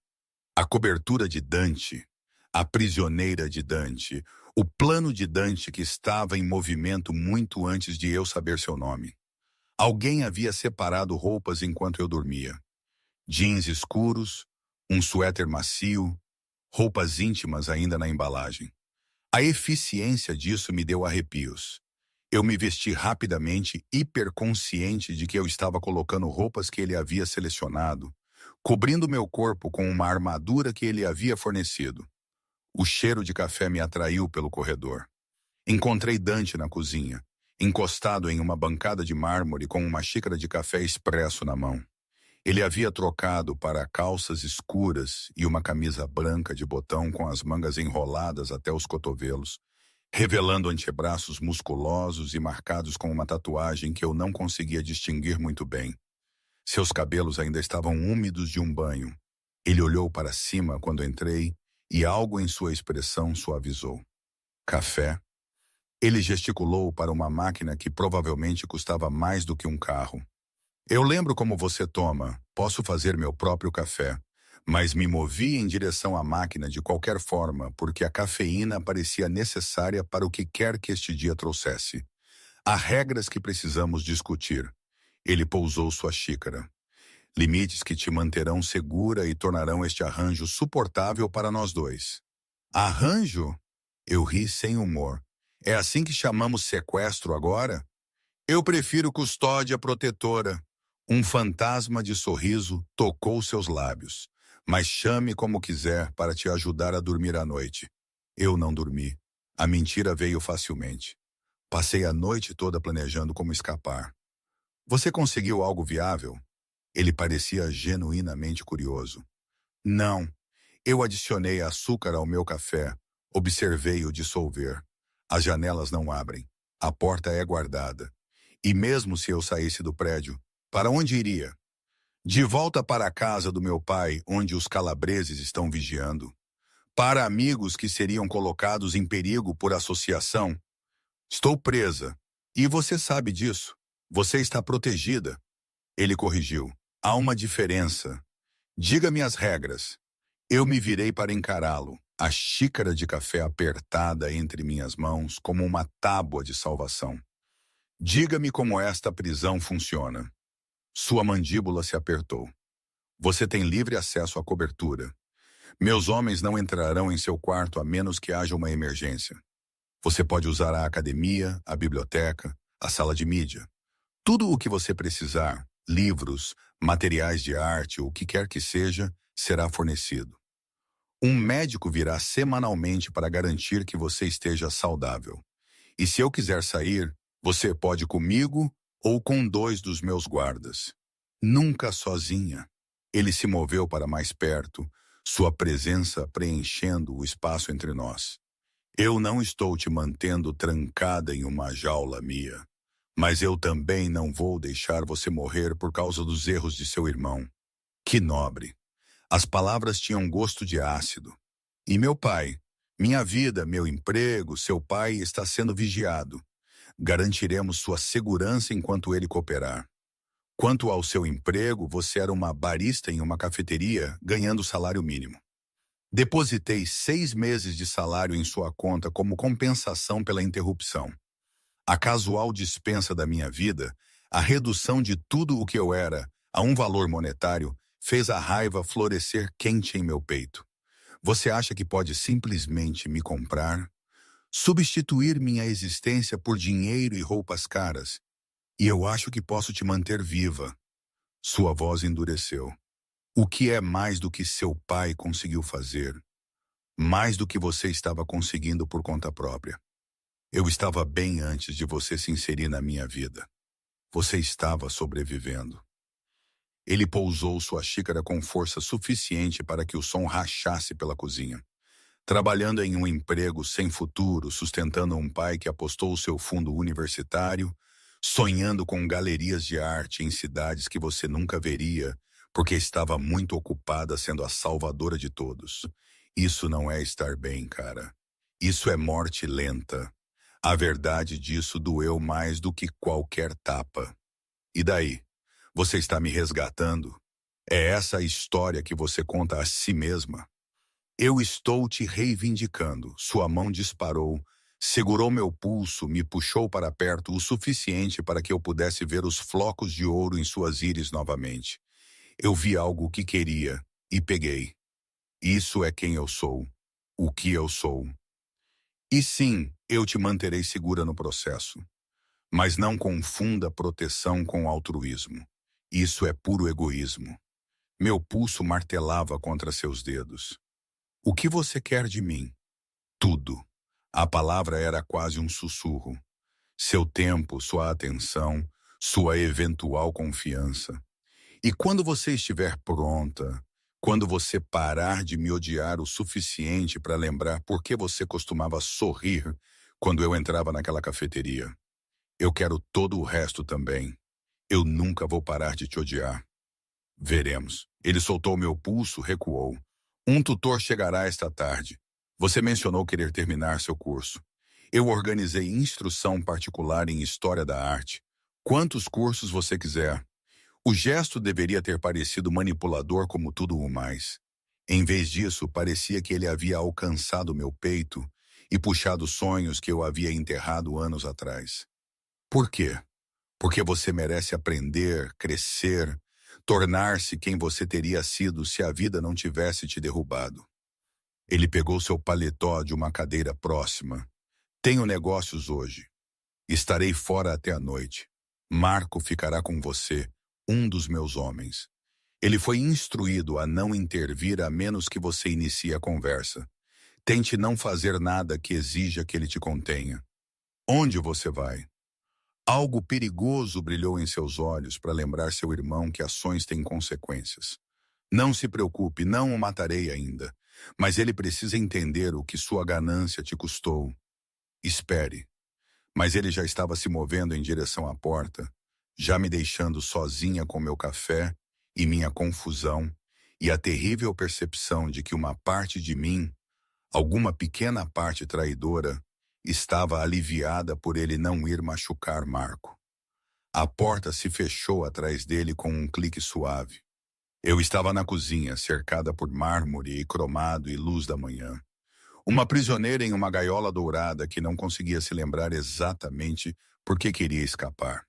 A cobertura de Dante, a prisioneira de Dante, o plano de Dante que estava em movimento muito antes de eu saber seu nome. Alguém havia separado roupas enquanto eu dormia. Jeans escuros, um suéter macio, roupas íntimas ainda na embalagem. A eficiência disso me deu arrepios. Eu me vesti rapidamente, hiperconsciente de que eu estava colocando roupas que ele havia selecionado, cobrindo meu corpo com uma armadura que ele havia fornecido. O cheiro de café me atraiu pelo corredor. Encontrei Dante na cozinha, encostado em uma bancada de mármore com uma xícara de café expresso na mão. Ele havia trocado para calças escuras e uma camisa branca de botão com as mangas enroladas até os cotovelos, revelando antebraços musculosos e marcados com uma tatuagem que eu não conseguia distinguir muito bem. Seus cabelos ainda estavam úmidos de um banho. Ele olhou para cima quando entrei e algo em sua expressão suavizou. Café? Ele gesticulou para uma máquina que provavelmente custava mais do que um carro. Eu lembro como você toma, posso fazer meu próprio café, mas me movi em direção à máquina de qualquer forma porque a cafeína parecia necessária para o que quer que este dia trouxesse. Há regras que precisamos discutir. Ele pousou sua xícara. Limites que te manterão segura e tornarão este arranjo suportável para nós dois. Arranjo? Eu ri sem humor. É assim que chamamos sequestro agora? Eu prefiro custódia protetora. Um fantasma de sorriso tocou seus lábios. Mas chame como quiser para te ajudar a dormir à noite. Eu não dormi. A mentira veio facilmente. Passei a noite toda planejando como escapar. Você conseguiu algo viável? Ele parecia genuinamente curioso. Não. Eu adicionei açúcar ao meu café. Observei-o dissolver. As janelas não abrem. A porta é guardada. E mesmo se eu saísse do prédio, para onde iria? De volta para a casa do meu pai, onde os calabreses estão vigiando. Para amigos que seriam colocados em perigo por associação. Estou presa. E você sabe disso. Você está protegida. Ele corrigiu. Há uma diferença. Diga-me as regras. Eu me virei para encará-lo, a xícara de café apertada entre minhas mãos como uma tábua de salvação. Diga-me como esta prisão funciona. Sua mandíbula se apertou. Você tem livre acesso à cobertura. Meus homens não entrarão em seu quarto a menos que haja uma emergência. Você pode usar a academia, a biblioteca, a sala de mídia. Tudo o que você precisar, livros, materiais de arte, o que quer que seja, será fornecido. Um médico virá semanalmente para garantir que você esteja saudável. E se eu quiser sair, você pode comigo ou com 2 dos meus guardas. Nunca sozinha. Ele se moveu para mais perto, sua presença preenchendo o espaço entre nós. Eu não estou te mantendo trancada em uma jaula, Mia. Mas eu também não vou deixar você morrer por causa dos erros de seu irmão. Que nobre. As palavras tinham gosto de ácido. E meu pai Minha vida, meu emprego, seu pai está sendo vigiado. Garantiremos sua segurança enquanto ele cooperar. Quanto ao seu emprego, você era uma barista em uma cafeteria, ganhando salário mínimo. Depositei 6 meses de salário em sua conta como compensação pela interrupção. A casual dispensa da minha vida, a redução de tudo o que eu era a um valor monetário, fez a raiva florescer quente em meu peito. Você acha que pode simplesmente me comprar? Substituir minha existência por dinheiro e roupas caras? E eu acho que posso te manter viva. Sua voz endureceu. O que é mais do que seu pai conseguiu fazer? Mais do que você estava conseguindo por conta própria. Eu estava bem antes de você se inserir na minha vida. Você estava sobrevivendo. Ele pousou sua xícara com força suficiente para que o som rachasse pela cozinha. Trabalhando em um emprego sem futuro, sustentando um pai que apostou o seu fundo universitário, sonhando com galerias de arte em cidades que você nunca veria, porque estava muito ocupada sendo a salvadora de todos. Isso não é estar bem, cara. Isso é morte lenta. A verdade disso doeu mais do que qualquer tapa. E daí? Você está me resgatando? É essa a história que você conta a si mesma? Eu estou te reivindicando. Sua mão disparou, segurou meu pulso, me puxou para perto o suficiente para que eu pudesse ver os flocos de ouro em suas íris novamente. Eu vi algo que queria e peguei. Isso é quem eu sou. O que eu sou. E sim, eu te manterei segura no processo. Mas não confunda proteção com altruísmo. Isso é puro egoísmo. Meu pulso martelava contra seus dedos. O que você quer de mim? Tudo. A palavra era quase um sussurro. Seu tempo, sua atenção, sua eventual confiança. E quando você estiver pronta, quando você parar de me odiar o suficiente para lembrar por que você costumava sorrir quando eu entrava naquela cafeteria, eu quero todo o resto também. Eu nunca vou parar de te odiar. Veremos. Ele soltou meu pulso, recuou. Um tutor chegará esta tarde. Você mencionou querer terminar seu curso. Eu organizei instrução particular em História da Arte. Quantos cursos você quiser. O gesto deveria ter parecido manipulador como tudo o mais. Em vez disso, parecia que ele havia alcançado meu peito e puxado sonhos que eu havia enterrado anos atrás. Por quê? Porque você merece aprender, crescer, tornar-se quem você teria sido se a vida não tivesse te derrubado. Ele pegou seu paletó de uma cadeira próxima. Tenho negócios hoje. Estarei fora até a noite. Marco ficará com você, um dos meus homens. Ele foi instruído a não intervir a menos que você inicie a conversa. Tente não fazer nada que exija que ele te contenha. Onde você vai? Algo perigoso brilhou em seus olhos para lembrar seu irmão que ações têm consequências. Não se preocupe, não o matarei ainda, mas ele precisa entender o que sua ganância te custou. Espere. Mas ele já estava se movendo em direção à porta, já me deixando sozinha com meu café e minha confusão e a terrível percepção de que uma parte de mim, alguma pequena parte traidora, estava aliviada por ele não ir machucar Marco. A porta se fechou atrás dele com um clique suave. Eu estava na cozinha, cercada por mármore e cromado e luz da manhã. Uma prisioneira em uma gaiola dourada que não conseguia se lembrar exatamente por que queria escapar.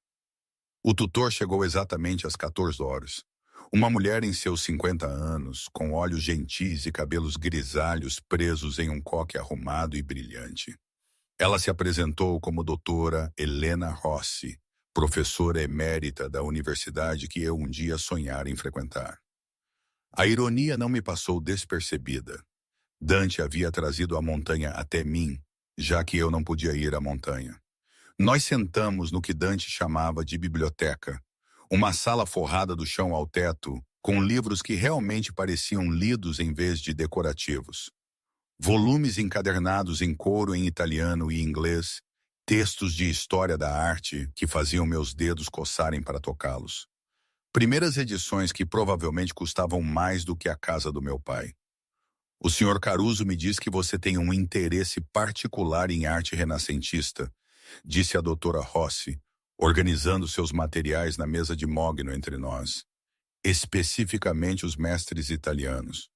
O tutor chegou exatamente às 14 horas. Uma mulher em seus 50 anos, com olhos gentis e cabelos grisalhos presos em um coque arrumado e brilhante. Ela se apresentou como doutora Helena Rossi, professora emérita da universidade que eu um dia sonhara em frequentar. A ironia não me passou despercebida. Dante havia trazido a montanha até mim, já que eu não podia ir à montanha. Nós sentamos no que Dante chamava de biblioteca, uma sala forrada do chão ao teto, com livros que realmente pareciam lidos em vez de decorativos. Volumes encadernados em couro em italiano e inglês, textos de história da arte que faziam meus dedos coçarem para tocá-los. Primeiras edições que provavelmente custavam mais do que a casa do meu pai. O senhor Caruso me diz que você tem um interesse particular em arte renascentista, disse a doutora Rossi, organizando seus materiais na mesa de mogno entre nós, especificamente os mestres italianos.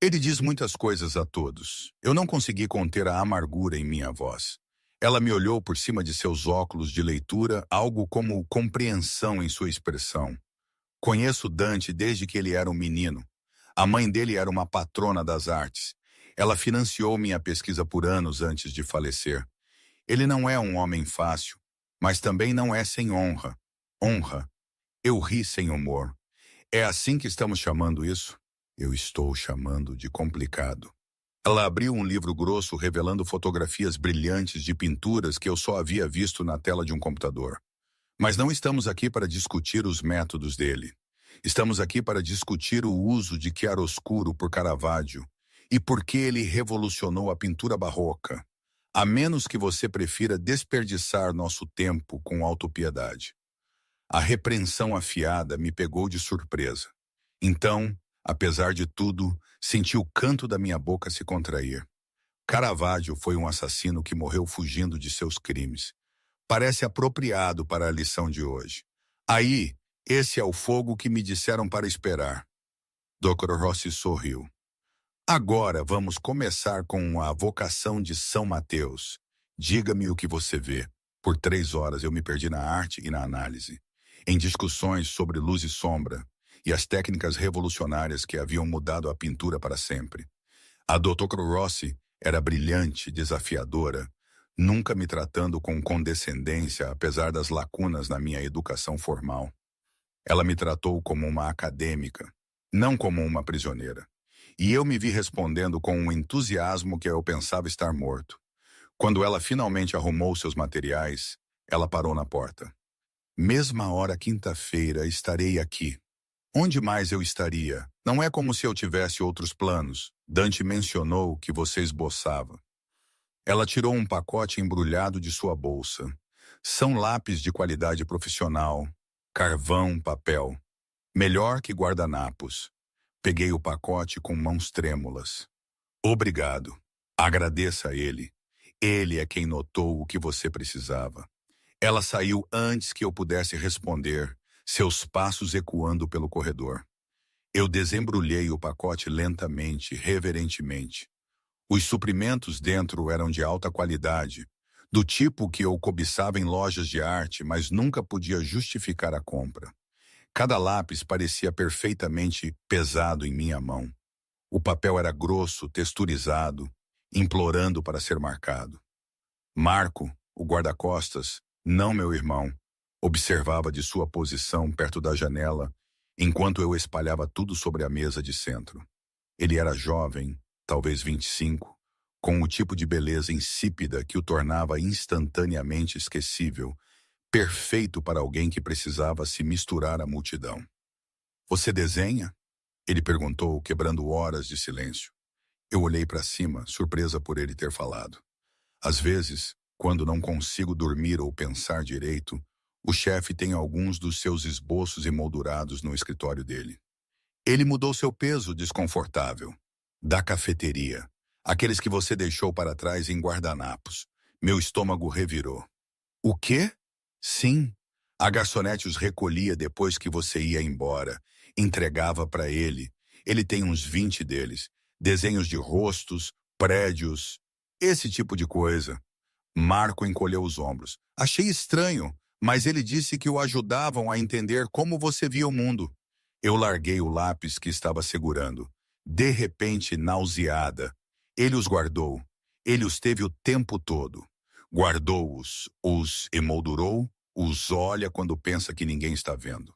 Ele diz muitas coisas a todos. Eu não consegui conter a amargura em minha voz. Ela me olhou por cima de seus óculos de leitura, algo como compreensão em sua expressão. Conheço Dante desde que ele era um menino. A mãe dele era uma patrona das artes. Ela financiou minha pesquisa por anos antes de falecer. Ele não é um homem fácil, mas também não é sem honra. Honra. Eu ri sem humor. É assim que estamos chamando isso? Eu estou chamando de complicado. Ela abriu um livro grosso revelando fotografias brilhantes de pinturas que eu só havia visto na tela de um computador. Mas não estamos aqui para discutir os métodos dele. Estamos aqui para discutir o uso de chiaroscuro por Caravaggio e por que ele revolucionou a pintura barroca, a menos que você prefira desperdiçar nosso tempo com autopiedade. A repreensão afiada me pegou de surpresa. Então, apesar de tudo, senti o canto da minha boca se contrair. Caravaggio foi um assassino que morreu fugindo de seus crimes. Parece apropriado para a lição de hoje. Aí, esse é o fogo que me disseram para esperar. Dr. Rossi sorriu. Agora vamos começar com a vocação de São Mateus. Diga-me o que você vê. Por 3 horas eu me perdi na arte e na análise, em discussões sobre luz e sombra e as técnicas revolucionárias que haviam mudado a pintura para sempre. A Dr. Rossi era brilhante, desafiadora, nunca me tratando com condescendência apesar das lacunas na minha educação formal. Ela me tratou como uma acadêmica, não como uma prisioneira. E eu me vi respondendo com um entusiasmo que eu pensava estar morto. Quando ela finalmente arrumou seus materiais, ela parou na porta. Mesma hora quinta-feira estarei aqui. Onde mais eu estaria? Não é como se eu tivesse outros planos. Dante mencionou que você esboçava. Ela tirou um pacote embrulhado de sua bolsa. São lápis de qualidade profissional, carvão, papel. Melhor que guardanapos. Peguei o pacote com mãos trêmulas. Obrigado. Agradeça a ele. Ele é quem notou o que você precisava. Ela saiu antes que eu pudesse responder, seus passos ecoando pelo corredor. Eu desembrulhei o pacote lentamente, reverentemente. Os suprimentos dentro eram de alta qualidade, do tipo que eu cobiçava em lojas de arte, mas nunca podia justificar a compra. Cada lápis parecia perfeitamente pesado em minha mão. O papel era grosso, texturizado, implorando para ser marcado. Marco, o guarda-costas, não meu irmão, observava de sua posição perto da janela, enquanto eu espalhava tudo sobre a mesa de centro. Ele era jovem, talvez 25, com o tipo de beleza insípida que o tornava instantaneamente esquecível, perfeito para alguém que precisava se misturar à multidão. Você desenha? Ele perguntou, quebrando horas de silêncio. Eu olhei para cima, surpresa por ele ter falado. Às vezes, quando não consigo dormir ou pensar direito, o chefe tem alguns dos seus esboços emoldurados no escritório dele. Ele mudou seu peso desconfortável. Da cafeteria. Aqueles que você deixou para trás em guardanapos. Meu estômago revirou. O quê? Sim. A garçonete os recolhia depois que você ia embora. Entregava para ele. Ele tem uns 20 deles. Desenhos de rostos, prédios, esse tipo de coisa. Marco encolheu os ombros. Achei estranho, mas ele disse que o ajudavam a entender como você via o mundo. Eu larguei o lápis que estava segurando. De repente, nauseada. Ele os guardou. Ele os teve o tempo todo. Guardou-os, os emoldurou, os olha quando pensa que ninguém está vendo.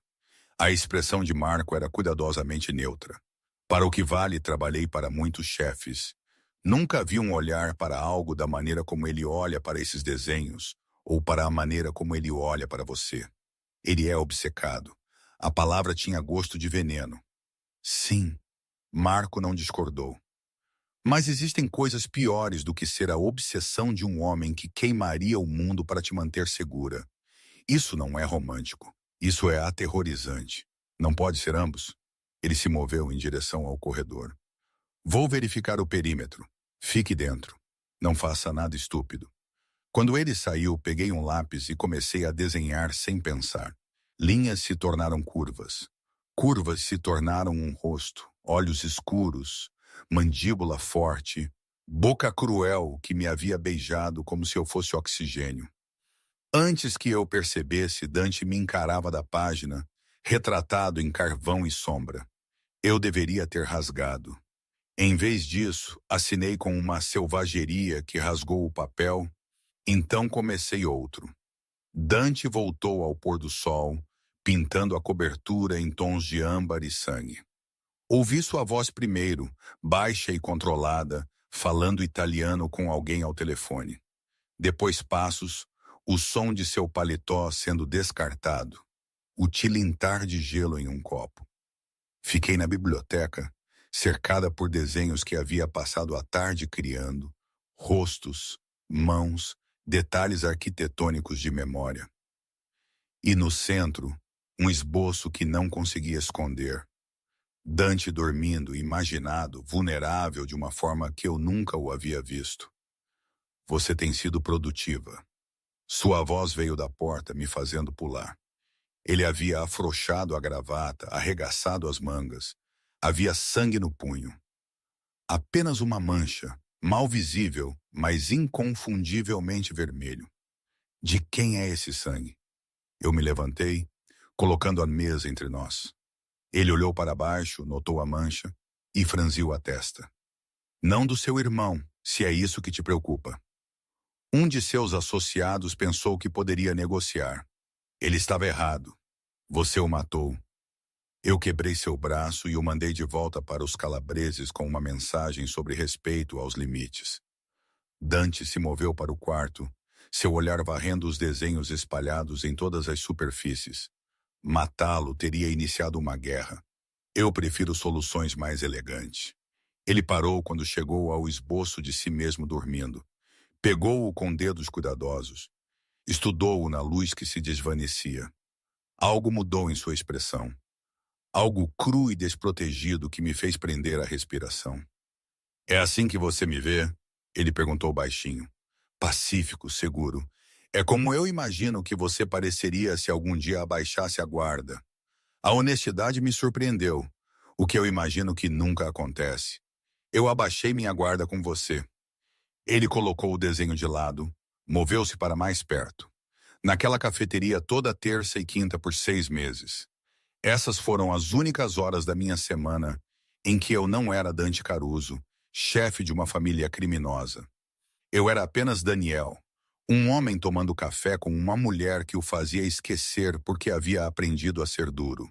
A expressão de Marco era cuidadosamente neutra. Para o que vale, trabalhei para muitos chefes. Nunca vi um olhar para algo da maneira como ele olha para esses desenhos, ou para a maneira como ele olha para você. Ele é obcecado. A palavra tinha gosto de veneno. Sim, Marco não discordou. Mas existem coisas piores do que ser a obsessão de um homem que queimaria o mundo para te manter segura. Isso não é romântico. Isso é aterrorizante. Não pode ser ambos? Ele se moveu em direção ao corredor. Vou verificar o perímetro. Fique dentro. Não faça nada estúpido. Quando ele saiu, peguei um lápis e comecei a desenhar sem pensar. Linhas se tornaram curvas. Curvas se tornaram um rosto, olhos escuros, mandíbula forte, boca cruel que me havia beijado como se eu fosse oxigênio. Antes que eu percebesse, Dante me encarava da página, retratado em carvão e sombra. Eu deveria ter rasgado. Em vez disso, assinei com uma selvageria que rasgou o papel. Então comecei outro. Dante voltou ao pôr do sol, pintando a cobertura em tons de âmbar e sangue. Ouvi sua voz primeiro, baixa e controlada, falando italiano com alguém ao telefone. Depois passos, o som de seu paletó sendo descartado, o tilintar de gelo em um copo. Fiquei na biblioteca, cercada por desenhos que havia passado a tarde criando, rostos, mãos, detalhes arquitetônicos de memória. E no centro, um esboço que não conseguia esconder. Dante dormindo, imaginado, vulnerável de uma forma que eu nunca o havia visto. Você tem sido produtiva. Sua voz veio da porta, me fazendo pular. Ele havia afrouxado a gravata, arregaçado as mangas. Havia sangue no punho. Apenas uma mancha, mal visível, mas inconfundivelmente vermelho. De quem é esse sangue? Eu me levantei, colocando a mesa entre nós. Ele olhou para baixo, notou a mancha e franziu a testa. Não do seu irmão, se é isso que te preocupa. Um de seus associados pensou que poderia negociar. Ele estava errado. Você o matou. Eu quebrei seu braço e o mandei de volta para os calabreses com uma mensagem sobre respeito aos limites. Dante se moveu para o quarto, seu olhar varrendo os desenhos espalhados em todas as superfícies. Matá-lo teria iniciado uma guerra. Eu prefiro soluções mais elegantes. Ele parou quando chegou ao esboço de si mesmo dormindo. Pegou-o com dedos cuidadosos. Estudou-o na luz que se desvanecia. Algo mudou em sua expressão. Algo cru e desprotegido que me fez prender a respiração. É assim que você me vê? Ele perguntou baixinho. Pacífico, seguro. É como eu imagino que você pareceria se algum dia abaixasse a guarda. A honestidade me surpreendeu, o que eu imagino que nunca acontece. Eu abaixei minha guarda com você. Ele colocou o desenho de lado, moveu-se para mais perto. Naquela cafeteria toda terça e quinta por 6 meses. Essas foram as únicas horas da minha semana em que eu não era Dante Caruso, chefe de uma família criminosa. Eu era apenas Daniel, um homem tomando café com uma mulher que o fazia esquecer porque havia aprendido a ser duro.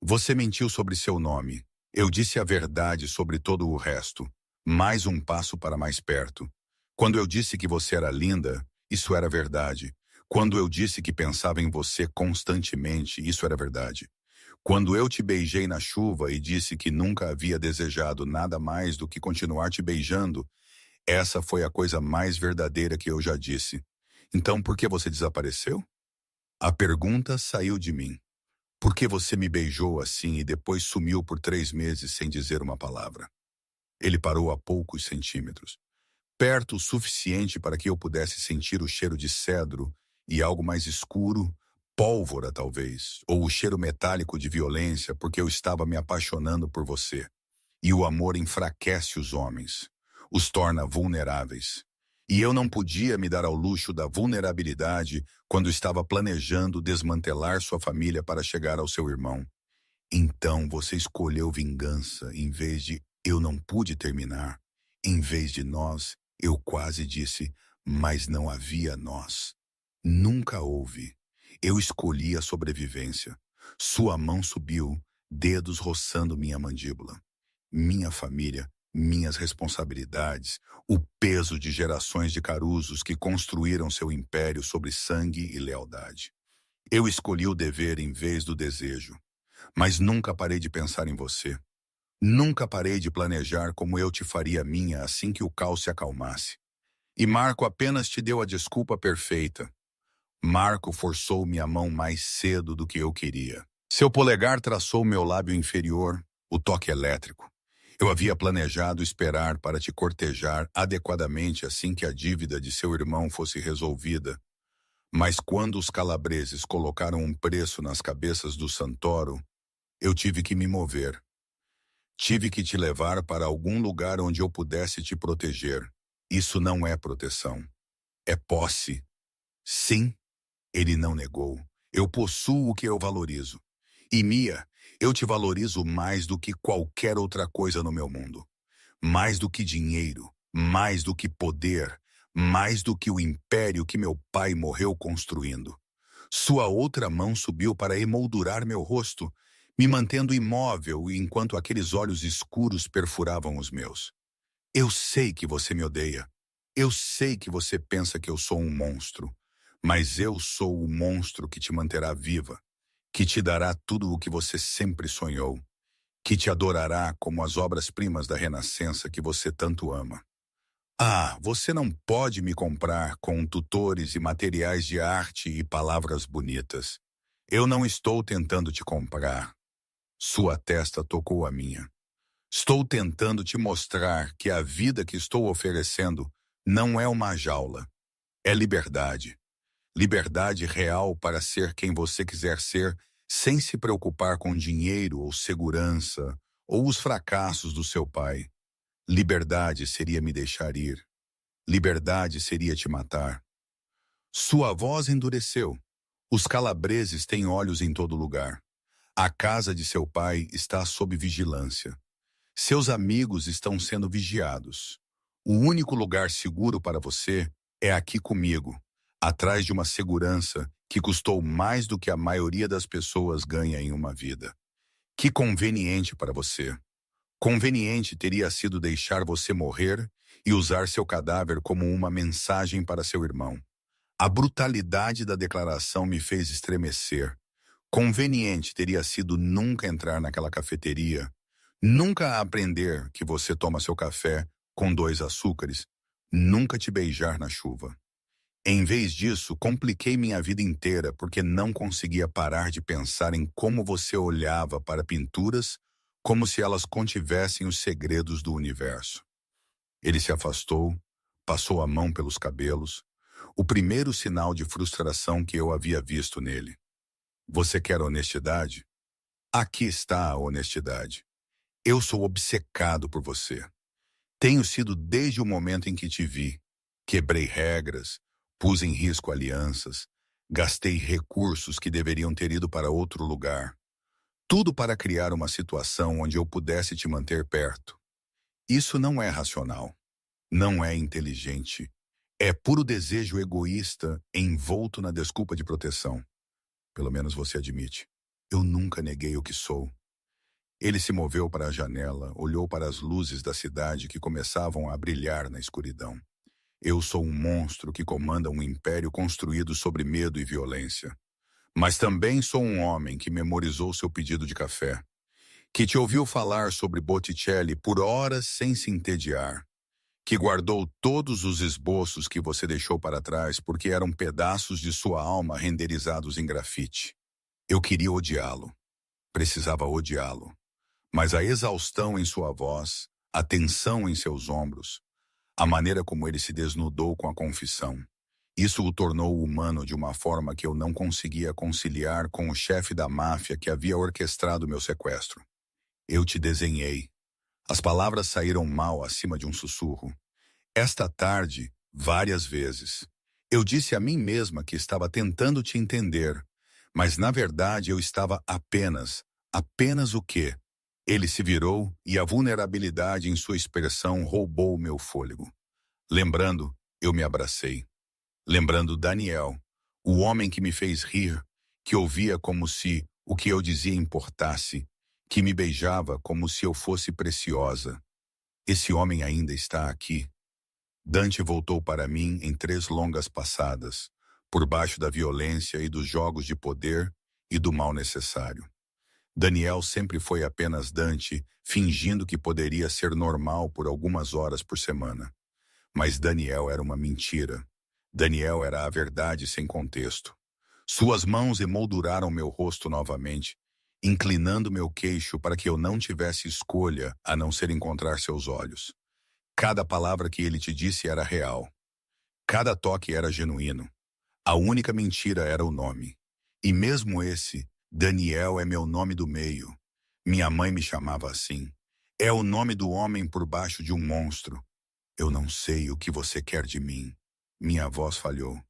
Você mentiu sobre seu nome. Eu disse a verdade sobre todo o resto. Mais um passo para mais perto. Quando eu disse que você era linda, isso era verdade. Quando eu disse que pensava em você constantemente, isso era verdade. Quando eu te beijei na chuva e disse que nunca havia desejado nada mais do que continuar te beijando, essa foi a coisa mais verdadeira que eu já disse. Então por que você desapareceu? A pergunta saiu de mim. Por que você me beijou assim e depois sumiu por 3 meses sem dizer uma palavra? Ele parou a poucos centímetros. Perto o suficiente para que eu pudesse sentir o cheiro de cedro e algo mais escuro, pólvora talvez, ou o cheiro metálico de violência porque eu estava me apaixonando por você. E o amor enfraquece os homens, os torna vulneráveis. E eu não podia me dar ao luxo da vulnerabilidade quando estava planejando desmantelar sua família para chegar ao seu irmão. Então você escolheu vingança em vez de eu não pude terminar. Em vez de nós, eu quase disse, mas não havia nós. Nunca houve. Eu escolhi a sobrevivência. Sua mão subiu, dedos roçando minha mandíbula. Minha família, minhas responsabilidades, o peso de gerações de Carusos que construíram seu império sobre sangue e lealdade. Eu escolhi o dever em vez do desejo. Mas nunca parei de pensar em você. Nunca parei de planejar como eu te faria minha assim que o caos se acalmasse. E Marco apenas te deu a desculpa perfeita. Marco forçou minha mão mais cedo do que eu queria. Seu polegar traçou meu lábio inferior, o toque elétrico. Eu havia planejado esperar para te cortejar adequadamente assim que a dívida de seu irmão fosse resolvida. Mas quando os calabreses colocaram um preço nas cabeças do Santoro, eu tive que me mover. Tive que te levar para algum lugar onde eu pudesse te proteger. Isso não é proteção. É posse. Sim, ele não negou. Eu possuo o que eu valorizo. E Mia, eu te valorizo mais do que qualquer outra coisa no meu mundo. Mais do que dinheiro, mais do que poder, mais do que o império que meu pai morreu construindo. Sua outra mão subiu para emoldurar meu rosto, me mantendo imóvel enquanto aqueles olhos escuros perfuravam os meus. Eu sei que você me odeia. Eu sei que você pensa que eu sou um monstro. Mas eu sou o monstro que te manterá viva, que te dará tudo o que você sempre sonhou, que te adorará como as obras-primas da Renascença que você tanto ama. Ah, você não pode me comprar com tutores e materiais de arte e palavras bonitas. Eu não estou tentando te comprar. Sua testa tocou a minha. Estou tentando te mostrar que a vida que estou oferecendo não é uma jaula. É liberdade. Liberdade real para ser quem você quiser ser, sem se preocupar com dinheiro ou segurança, ou os fracassos do seu pai. Liberdade seria me deixar ir. Liberdade seria te matar. Sua voz endureceu. Os calabreses têm olhos em todo lugar. A casa de seu pai está sob vigilância. Seus amigos estão sendo vigiados. O único lugar seguro para você é aqui comigo, atrás de uma segurança que custou mais do que a maioria das pessoas ganha em uma vida. Que conveniente para você. Conveniente teria sido deixar você morrer e usar seu cadáver como uma mensagem para seu irmão. A brutalidade da declaração me fez estremecer. Conveniente teria sido nunca entrar naquela cafeteria, nunca aprender que você toma seu café com 2 açúcares, nunca te beijar na chuva. Em vez disso, compliquei minha vida inteira porque não conseguia parar de pensar em como você olhava para pinturas como se elas contivessem os segredos do universo. Ele se afastou, passou a mão pelos cabelos, o primeiro sinal de frustração que eu havia visto nele. Você quer honestidade? Aqui está a honestidade. Eu sou obcecado por você. Tenho sido desde o momento em que te vi. Quebrei regras, pus em risco alianças, gastei recursos que deveriam ter ido para outro lugar. Tudo para criar uma situação onde eu pudesse te manter perto. Isso não é racional. Não é inteligente. É puro desejo egoísta envolto na desculpa de proteção. Pelo menos você admite. Eu nunca neguei o que sou. Ele se moveu para a janela, olhou para as luzes da cidade que começavam a brilhar na escuridão. Eu sou um monstro que comanda um império construído sobre medo e violência. Mas também sou um homem que memorizou seu pedido de café, que te ouviu falar sobre Botticelli por horas sem se entediar, que guardou todos os esboços que você deixou para trás porque eram pedaços de sua alma renderizados em grafite. Eu queria odiá-lo. Precisava odiá-lo. Mas a exaustão em sua voz, a tensão em seus ombros, a maneira como ele se desnudou com a confissão, isso o tornou humano de uma forma que eu não conseguia conciliar com o chefe da máfia que havia orquestrado meu sequestro. Eu te desenhei. As palavras saíram mal acima de um sussurro. Esta tarde, várias vezes. Eu disse a mim mesma que estava tentando te entender, mas na verdade eu estava apenas o quê? Ele se virou e a vulnerabilidade em sua expressão roubou o meu fôlego. Lembrando, eu me abracei. Lembrando Daniel, o homem que me fez rir, que ouvia como se o que eu dizia importasse, que me beijava como se eu fosse preciosa. Esse homem ainda está aqui. Dante voltou para mim em 3 longas passadas, por baixo da violência e dos jogos de poder e do mal necessário. Daniel sempre foi apenas Dante, fingindo que poderia ser normal por algumas horas por semana. Mas Daniel era uma mentira. Daniel era a verdade sem contexto. Suas mãos emolduraram meu rosto novamente, inclinando meu queixo para que eu não tivesse escolha a não ser encontrar seus olhos. Cada palavra que ele te disse era real. Cada toque era genuíno. A única mentira era o nome. E mesmo esse, Daniel é meu nome do meio. Minha mãe me chamava assim. É o nome do homem por baixo de um monstro. Eu não sei o que você quer de mim. Minha voz falhou.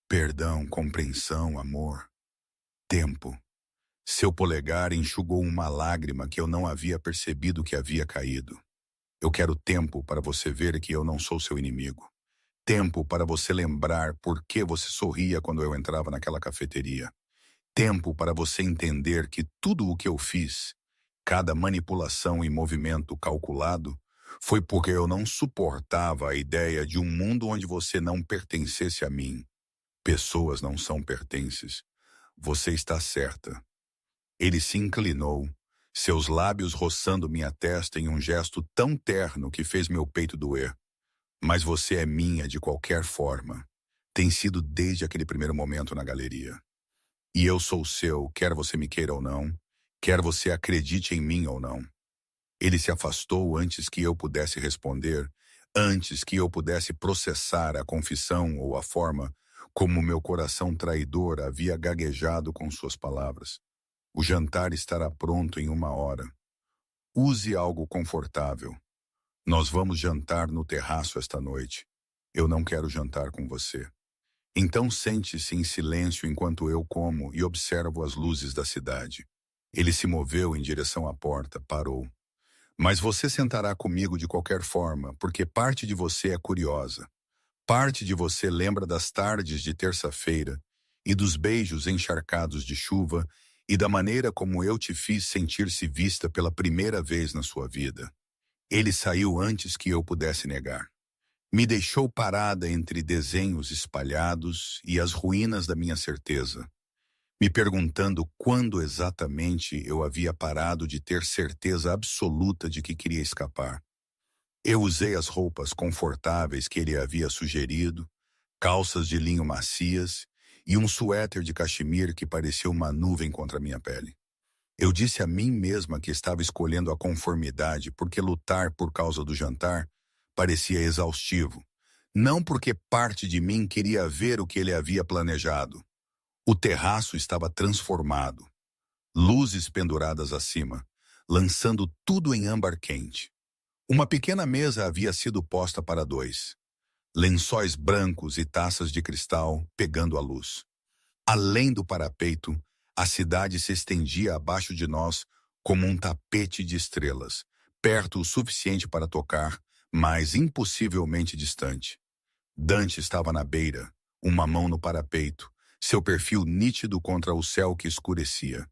Perdão, compreensão, amor. Tempo. Seu polegar enxugou uma lágrima que eu não havia percebido que havia caído. Eu quero tempo para você ver que eu não sou seu inimigo. Tempo para você lembrar por que você sorria quando eu entrava naquela cafeteria. Tempo para você entender que tudo o que eu fiz, cada manipulação e movimento calculado, foi porque eu não suportava a ideia de um mundo onde você não pertencesse a mim. Pessoas não são pertences. Você está certa. Ele se inclinou, seus lábios roçando minha testa em um gesto tão terno que fez meu peito doer. Mas você é minha de qualquer forma. Tem sido desde aquele primeiro momento na galeria. E eu sou seu, quer você me queira ou não, quer você acredite em mim ou não. Ele se afastou antes que eu pudesse responder, antes que eu pudesse processar a confissão ou a forma como meu coração traidor havia gaguejado com suas palavras. O jantar estará pronto em 1 hora. Use algo confortável. Nós vamos jantar no terraço esta noite. Eu não quero jantar com você. Então sente-se em silêncio enquanto eu como e observo as luzes da cidade. Ele se moveu em direção à porta, parou. Mas você sentará comigo de qualquer forma, porque parte de você é curiosa. Parte de você lembra das tardes de terça-feira e dos beijos encharcados de chuva e da maneira como eu te fiz sentir-se vista pela primeira vez na sua vida. Ele saiu antes que eu pudesse negar. Me deixou parada entre desenhos espalhados e as ruínas da minha certeza, me perguntando quando exatamente eu havia parado de ter certeza absoluta de que queria escapar. Eu usei as roupas confortáveis que ele havia sugerido, calças de linho macias e um suéter de cachemir que parecia uma nuvem contra minha pele. Eu disse a mim mesma que estava escolhendo a conformidade porque lutar por causa do jantar parecia exaustivo, não porque parte de mim queria ver o que ele havia planejado. O terraço estava transformado, luzes penduradas acima, lançando tudo em âmbar quente. Uma pequena mesa havia sido posta para 2, lençóis brancos e taças de cristal pegando a luz. Além do parapeito, a cidade se estendia abaixo de nós como um tapete de estrelas, perto o suficiente para tocar, mas impossivelmente distante. Dante estava na beira, uma mão no parapeito, seu perfil nítido contra o céu que escurecia.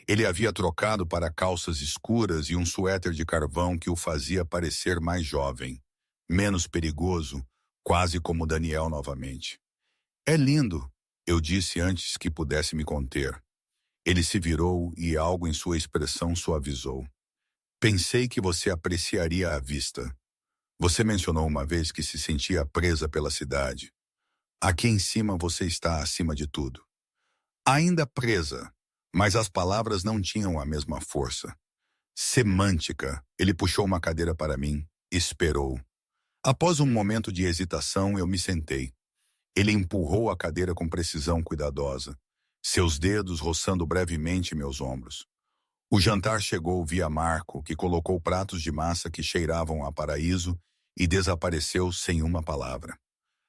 Ele havia trocado para calças escuras e um suéter de carvão que o fazia parecer mais jovem, menos perigoso, quase como Daniel novamente. É lindo, eu disse antes que pudesse me conter. Ele se virou e algo em sua expressão suavizou. Pensei que você apreciaria a vista. Você mencionou uma vez que se sentia presa pela cidade. Aqui em cima você está acima de tudo. Ainda presa, mas as palavras não tinham a mesma força. Semântica, ele puxou uma cadeira para mim, esperou. Após um momento de hesitação, eu me sentei. Ele empurrou a cadeira com precisão cuidadosa, seus dedos roçando brevemente meus ombros. O jantar chegou via Marco, que colocou pratos de massa que cheiravam a paraíso e desapareceu sem uma palavra.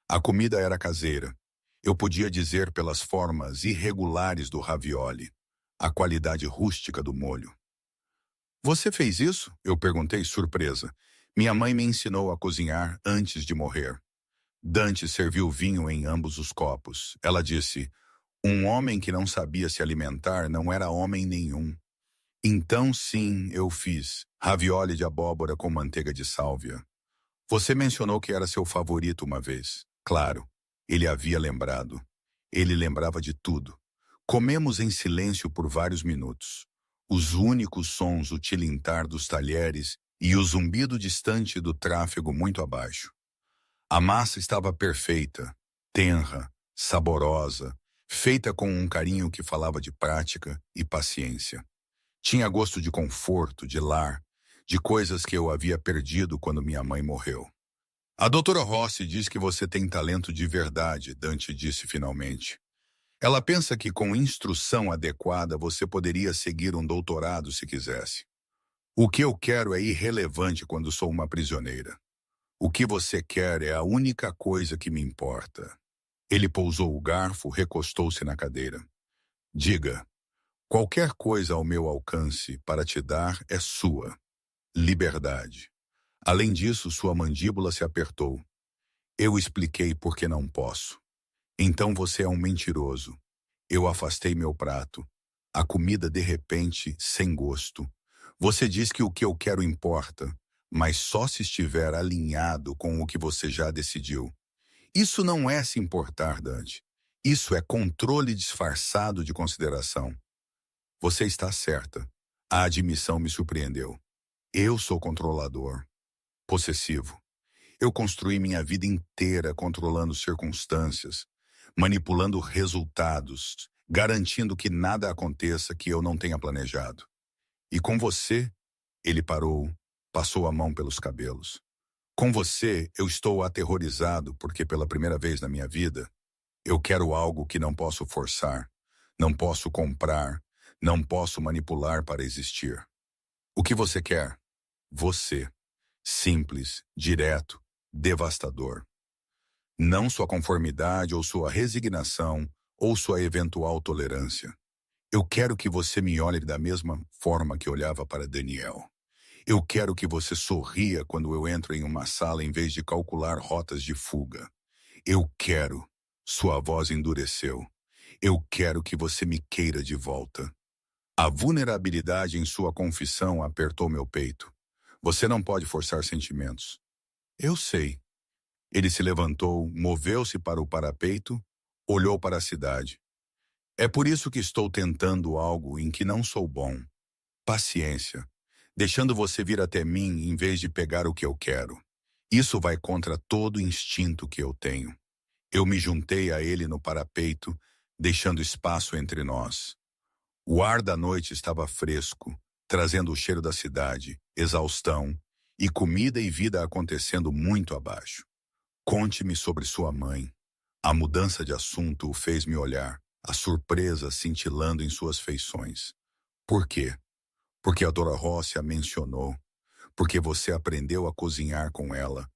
A comida era caseira. Eu podia dizer pelas formas irregulares do ravioli, a qualidade rústica do molho. Você fez isso? Eu perguntei surpresa. Minha mãe me ensinou a cozinhar antes de morrer. Dante serviu vinho em ambos os copos. Ela disse, um homem que não sabia se alimentar não era homem nenhum. Então sim, eu fiz. Ravioli de abóbora com manteiga de sálvia. Você mencionou que era seu favorito uma vez. Claro, ele havia lembrado. Ele lembrava de tudo. Comemos em silêncio por vários minutos. Os únicos sons, o tilintar dos talheres e o zumbido distante do tráfego muito abaixo. A massa estava perfeita, tenra, saborosa, feita com um carinho que falava de prática e paciência. Tinha gosto de conforto, de lar, de coisas que eu havia perdido quando minha mãe morreu. A doutora Rossi diz que você tem talento de verdade, Dante disse finalmente. Ela pensa que com instrução adequada você poderia seguir um doutorado se quisesse. O que eu quero é irrelevante quando sou uma prisioneira. O que você quer é a única coisa que me importa. Ele pousou o garfo, recostou-se na cadeira. Diga, qualquer coisa ao meu alcance para te dar é sua. Liberdade. Além disso, sua mandíbula se apertou. Eu expliquei por que não posso. Então você é um mentiroso. Eu afastei meu prato. A comida de repente, sem gosto. Você diz que o que eu quero importa, mas só se estiver alinhado com o que você já decidiu. Isso não é se importar, Dante. Isso é controle disfarçado de consideração. Você está certa. A admissão me surpreendeu. Eu sou controlador, possessivo. Eu construí minha vida inteira controlando circunstâncias, manipulando resultados, garantindo que nada aconteça que eu não tenha planejado. E com você, ele parou, passou a mão pelos cabelos. Com você, eu estou aterrorizado porque pela primeira vez na minha vida, eu quero algo que não posso forçar, não posso comprar, não posso manipular para existir. O que você quer? Você. Simples, direto, devastador. Não sua conformidade ou sua resignação ou sua eventual tolerância. Eu quero que você me olhe da mesma forma que olhava para Daniel. Eu quero que você sorria quando eu entro em uma sala em vez de calcular rotas de fuga. Eu quero. Sua voz endureceu. Eu quero que você me queira de volta. A vulnerabilidade em sua confissão apertou meu peito. Você não pode forçar sentimentos. Eu sei. Ele se levantou, moveu-se para o parapeito, olhou para a cidade. É por isso que estou tentando algo em que não sou bom. Paciência. Deixando você vir até mim em vez de pegar o que eu quero. Isso vai contra todo instinto que eu tenho. Eu me juntei a ele no parapeito, deixando espaço entre nós. O ar da noite estava fresco, trazendo o cheiro da cidade, exaustão, e comida e vida acontecendo muito abaixo. Conte-me sobre sua mãe. A mudança de assunto o fez me olhar, a surpresa cintilando em suas feições. Por quê? Porque a Dora Rossi a mencionou. Porque você aprendeu a cozinhar com ela.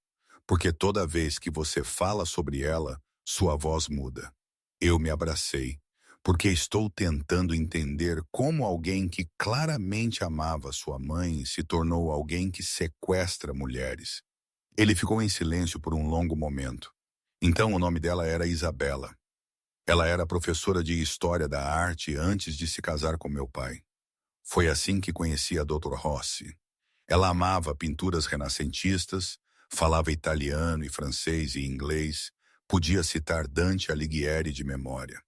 Porque toda vez que você fala sobre ela, sua voz muda. Eu me abracei, porque estou tentando entender como alguém que claramente amava sua mãe se tornou alguém que sequestra mulheres. Ele ficou em silêncio por um longo momento. Então o nome dela era Isabela. Ela era professora de História da Arte antes de se casar com meu pai. Foi assim que conheci a Dra. Rossi. Ela amava pinturas renascentistas, falava italiano e francês e inglês, podia citar Dante Alighieri de memória.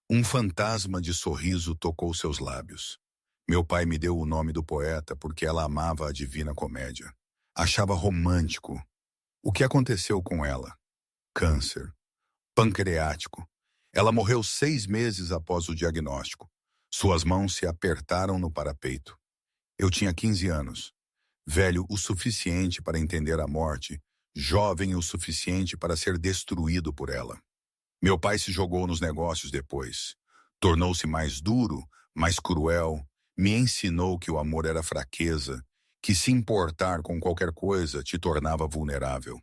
Um fantasma de sorriso tocou seus lábios. Meu pai me deu o nome do poeta porque ela amava a Divina Comédia. Achava romântico. O que aconteceu com ela? Câncer. Pancreático. Ela morreu 6 meses após o diagnóstico. Suas mãos se apertaram no parapeito. Eu tinha 15 anos. Velho o suficiente para entender a morte, jovem o suficiente para ser destruído por ela. Meu pai se jogou nos negócios depois. Tornou-se mais duro, mais cruel, me ensinou que o amor era fraqueza, que se importar com qualquer coisa te tornava vulnerável.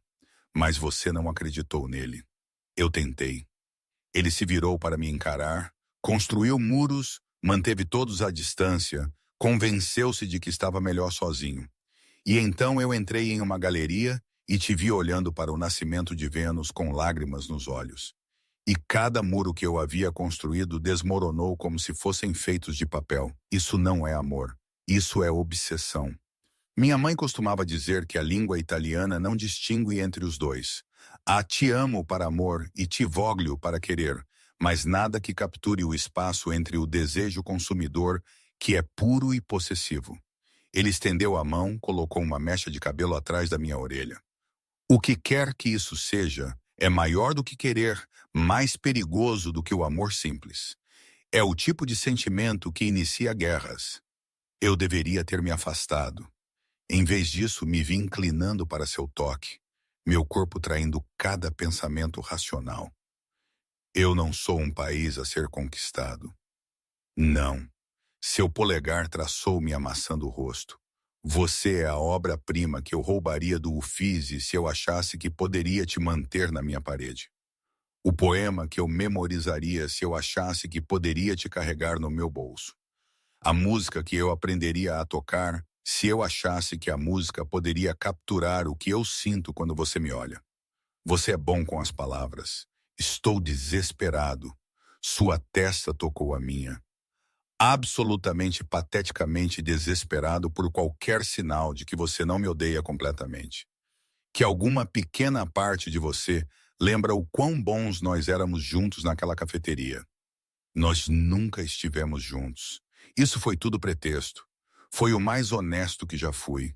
Mas você não acreditou nele. Eu tentei. Ele se virou para me encarar, construiu muros, manteve todos à distância, convenceu-se de que estava melhor sozinho. E então eu entrei em uma galeria e te vi olhando para o nascimento de Vênus com lágrimas nos olhos. E cada muro que eu havia construído desmoronou como se fossem feitos de papel. Isso não é amor. Isso é obsessão. Minha mãe costumava dizer que a língua italiana não distingue entre os dois. Há te amo para amor e ti voglio para querer, mas nada que capture o espaço entre o desejo consumidor, que é puro e possessivo. Ele estendeu a mão, colocou uma mecha de cabelo atrás da minha orelha. O que quer que isso seja, é maior do que querer, mais perigoso do que o amor simples. É o tipo de sentimento que inicia guerras. Eu deveria ter me afastado. Em vez disso, me vi inclinando para seu toque, meu corpo traindo cada pensamento racional. Eu não sou um país a ser conquistado. Não. Seu polegar traçou-me amassando o rosto. Você é a obra-prima que eu roubaria do Uffizi se eu achasse que poderia te manter na minha parede. O poema que eu memorizaria se eu achasse que poderia te carregar no meu bolso. A música que eu aprenderia a tocar se eu achasse que a música poderia capturar o que eu sinto quando você me olha. Você é bom com as palavras. Estou desesperado. Sua testa tocou a minha. Absolutamente pateticamente desesperado por qualquer sinal de que você não me odeia completamente. Que alguma pequena parte de você lembra o quão bons nós éramos juntos naquela cafeteria. Nós nunca estivemos juntos. Isso foi tudo pretexto. Foi o mais honesto que já fui.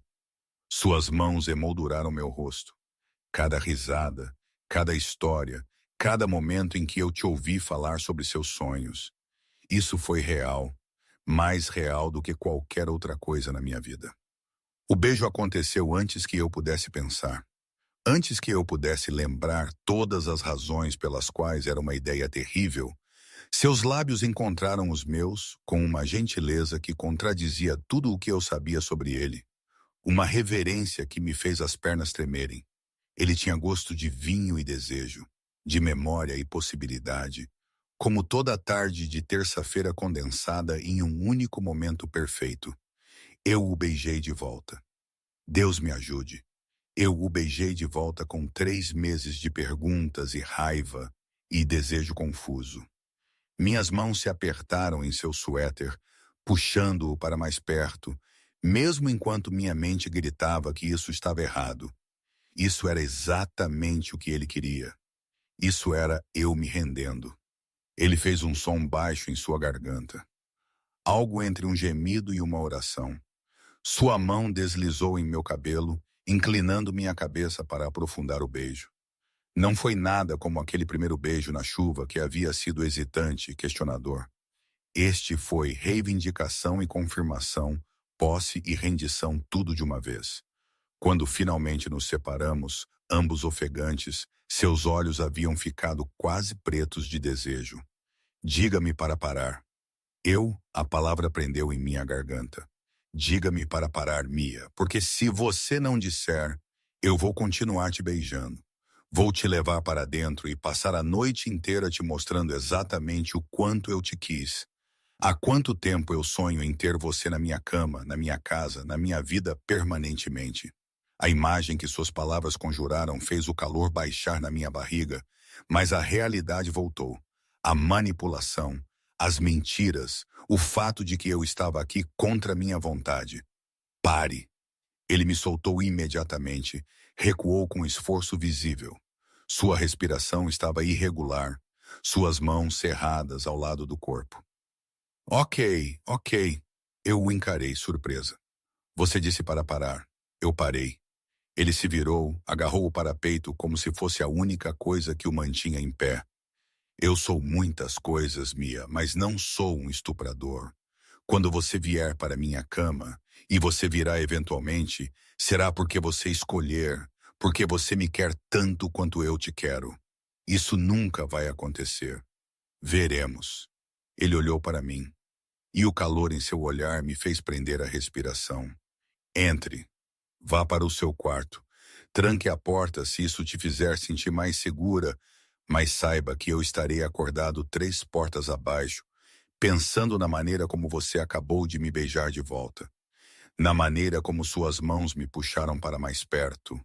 Suas mãos emolduraram meu rosto. Cada risada, cada história, cada momento em que eu te ouvi falar sobre seus sonhos. Isso foi real, mais real do que qualquer outra coisa na minha vida. O beijo aconteceu antes que eu pudesse pensar. Antes que eu pudesse lembrar todas as razões pelas quais era uma ideia terrível, seus lábios encontraram os meus com uma gentileza que contradizia tudo o que eu sabia sobre ele. Uma reverência que me fez as pernas tremerem. Ele tinha gosto de vinho e desejo, de memória e possibilidade, como toda a tarde de terça-feira condensada em um único momento perfeito. Eu o beijei de volta. Deus me ajude. Eu o beijei de volta com 3 meses de perguntas e raiva e desejo confuso. Minhas mãos se apertaram em seu suéter, puxando-o para mais perto, mesmo enquanto minha mente gritava que isso estava errado. Isso era exatamente o que ele queria. Isso era eu me rendendo. Ele fez um som baixo em sua garganta. Algo entre um gemido e uma oração. Sua mão deslizou em meu cabelo, inclinando minha cabeça para aprofundar o beijo. Não foi nada como aquele primeiro beijo na chuva que havia sido hesitante e questionador. Este foi reivindicação e confirmação, posse e rendição tudo de uma vez. Quando finalmente nos separamos, ambos ofegantes, seus olhos haviam ficado quase pretos de desejo. Diga-me para parar. A palavra prendeu em minha garganta. Diga-me para parar, Mia, porque se você não disser, eu vou continuar te beijando. Vou te levar para dentro e passar a noite inteira te mostrando exatamente o quanto eu te quis. Há quanto tempo eu sonho em ter você na minha cama, na minha casa, na minha vida permanentemente. A imagem que suas palavras conjuraram fez o calor baixar na minha barriga, mas a realidade voltou. A manipulação, as mentiras, o fato de que eu estava aqui contra minha vontade. Pare. Ele me soltou imediatamente, recuou com esforço visível. Sua respiração estava irregular, suas mãos cerradas ao lado do corpo. Ok. Eu o encarei, surpresa. Você disse para parar. Eu parei. Ele se virou, agarrou o parapeito como se fosse a única coisa que o mantinha em pé. Eu sou muitas coisas, Mia, mas não sou um estuprador. Quando você vier para minha cama, e você virá eventualmente, será porque você escolher, porque você me quer tanto quanto eu te quero. Isso nunca vai acontecer. Veremos. Ele olhou para mim, e o calor em seu olhar me fez prender a respiração. Entre. Vá para o seu quarto. Tranque a porta se isso te fizer sentir mais segura, mas saiba que eu estarei acordado 3 portas abaixo, pensando na maneira como você acabou de me beijar de volta. Na maneira como suas mãos me puxaram para mais perto.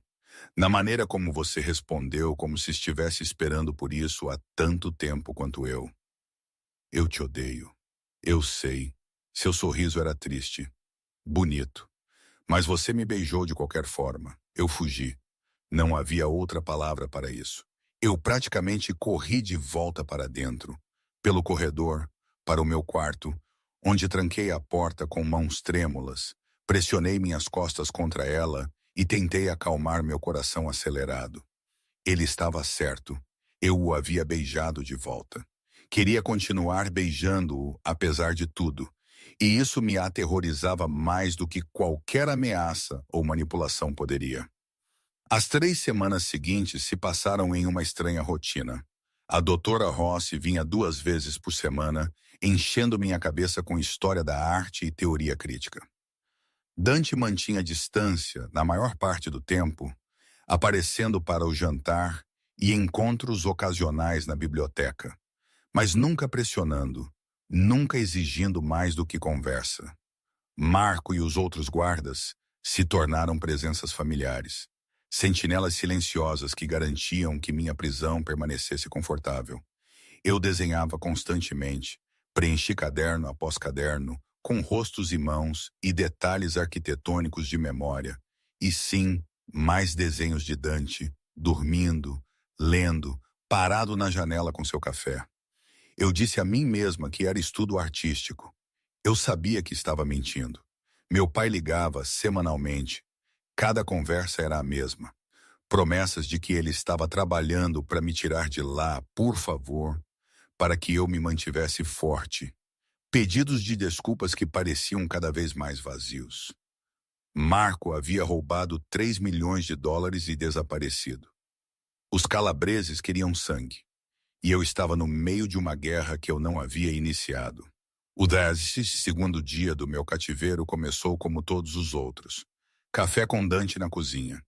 Na maneira como você respondeu como se estivesse esperando por isso há tanto tempo quanto eu. Eu te odeio. Eu sei. Seu sorriso era triste. Bonito. Mas você me beijou de qualquer forma. Eu fugi. Não havia outra palavra para isso. Eu praticamente corri de volta para dentro, pelo corredor, para o meu quarto, onde tranquei a porta com mãos trêmulas, pressionei minhas costas contra ela e tentei acalmar meu coração acelerado. Ele estava certo. Eu o havia beijado de volta. Queria continuar beijando-o, apesar de tudo. E isso me aterrorizava mais do que qualquer ameaça ou manipulação poderia. As 3 semanas seguintes se passaram em uma estranha rotina. A doutora Rossi vinha 2 vezes por semana, enchendo minha cabeça com história da arte e teoria crítica. Dante mantinha distância, na maior parte do tempo, aparecendo para o jantar e encontros ocasionais na biblioteca, mas nunca pressionando, nunca exigindo mais do que conversa. Marco e os outros guardas se tornaram presenças familiares, sentinelas silenciosas que garantiam que minha prisão permanecesse confortável. Eu desenhava constantemente, preenchi caderno após caderno, com rostos e mãos e detalhes arquitetônicos de memória, e sim, mais desenhos de Dante, dormindo, lendo, parado na janela com seu café. Eu disse a mim mesma que era estudo artístico. Eu sabia que estava mentindo. Meu pai ligava semanalmente. Cada conversa era a mesma. Promessas de que ele estava trabalhando para me tirar de lá, por favor, para que eu me mantivesse forte. Pedidos de desculpas que pareciam cada vez mais vazios. Marco havia roubado 3 milhões de dólares e desaparecido. Os calabreses queriam sangue. E eu estava no meio de uma guerra que eu não havia iniciado. O 12º dia do meu cativeiro começou como todos os outros. Café com Dante na cozinha.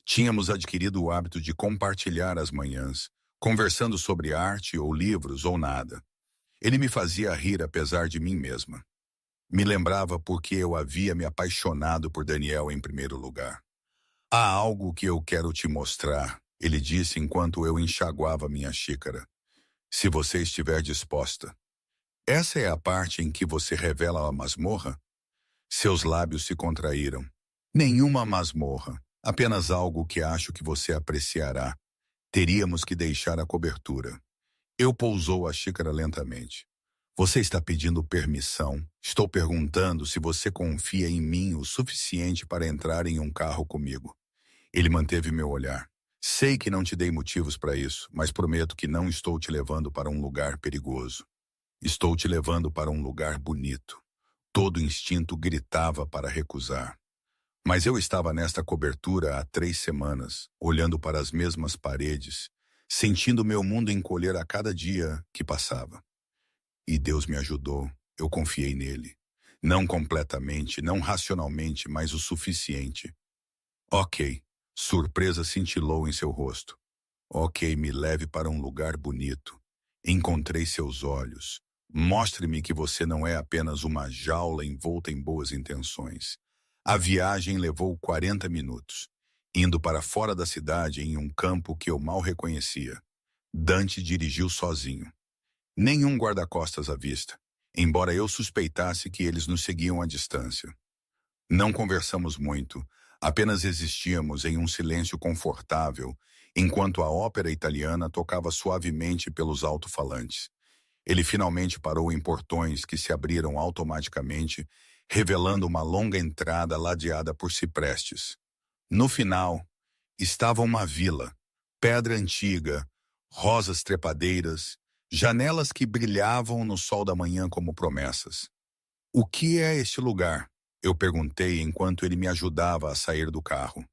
Tínhamos adquirido o hábito de compartilhar as manhãs, conversando sobre arte ou livros ou nada. Ele me fazia rir apesar de mim mesma. Me lembrava porque eu havia me apaixonado por Daniel em primeiro lugar. Há algo que eu quero te mostrar, ele disse enquanto eu enxaguava minha xícara. Se você estiver disposta. Essa é a parte em que você revela a masmorra? Seus lábios se contraíram. Nenhuma masmorra, apenas algo que acho que você apreciará. Teríamos que deixar a cobertura. Eu pousou a xícara lentamente. Você está pedindo permissão. Estou perguntando se você confia em mim o suficiente para entrar em um carro comigo. Ele manteve meu olhar. Sei que não te dei motivos para isso, mas prometo que não estou te levando para um lugar perigoso. Estou te levando para um lugar bonito. Todo instinto gritava para recusar. Mas eu estava nesta cobertura há 3 semanas, olhando para as mesmas paredes, sentindo meu mundo encolher a cada dia que passava. E Deus me ajudou, eu confiei nele. Não completamente, não racionalmente, mas o suficiente. Ok, surpresa cintilou em seu rosto. Ok, me leve para um lugar bonito. Encontrei seus olhos. Mostre-me que você não é apenas uma jaula envolta em boas intenções. A viagem levou 40 minutos, indo para fora da cidade em um campo que eu mal reconhecia. Dante dirigiu sozinho. Nenhum guarda-costas à vista, embora eu suspeitasse que eles nos seguiam à distância. Não conversamos muito, apenas existíamos em um silêncio confortável, enquanto a ópera italiana tocava suavemente pelos alto-falantes. Ele finalmente parou em portões que se abriram automaticamente, revelando uma longa entrada ladeada por ciprestes. No final, estava uma vila, pedra antiga, rosas trepadeiras, janelas que brilhavam no sol da manhã como promessas. O que é este lugar? Eu perguntei enquanto ele me ajudava a sair do carro.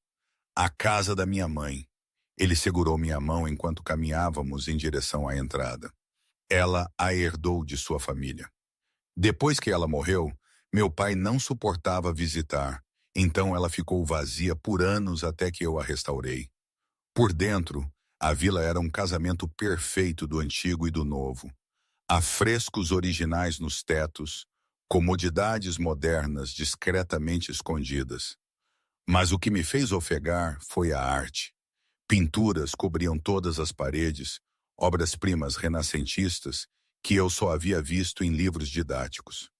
A casa da minha mãe. Ele segurou minha mão enquanto caminhávamos em direção à entrada. Ela a herdou de sua família. Depois que ela morreu, meu pai não suportava visitar, então ela ficou vazia por anos até que eu a restaurei. Por dentro, a vila era um casamento perfeito do antigo e do novo. Afrescos originais nos tetos, comodidades modernas discretamente escondidas. Mas o que me fez ofegar foi a arte. Pinturas cobriam todas as paredes, obras-primas renascentistas que eu só havia visto em livros didáticos.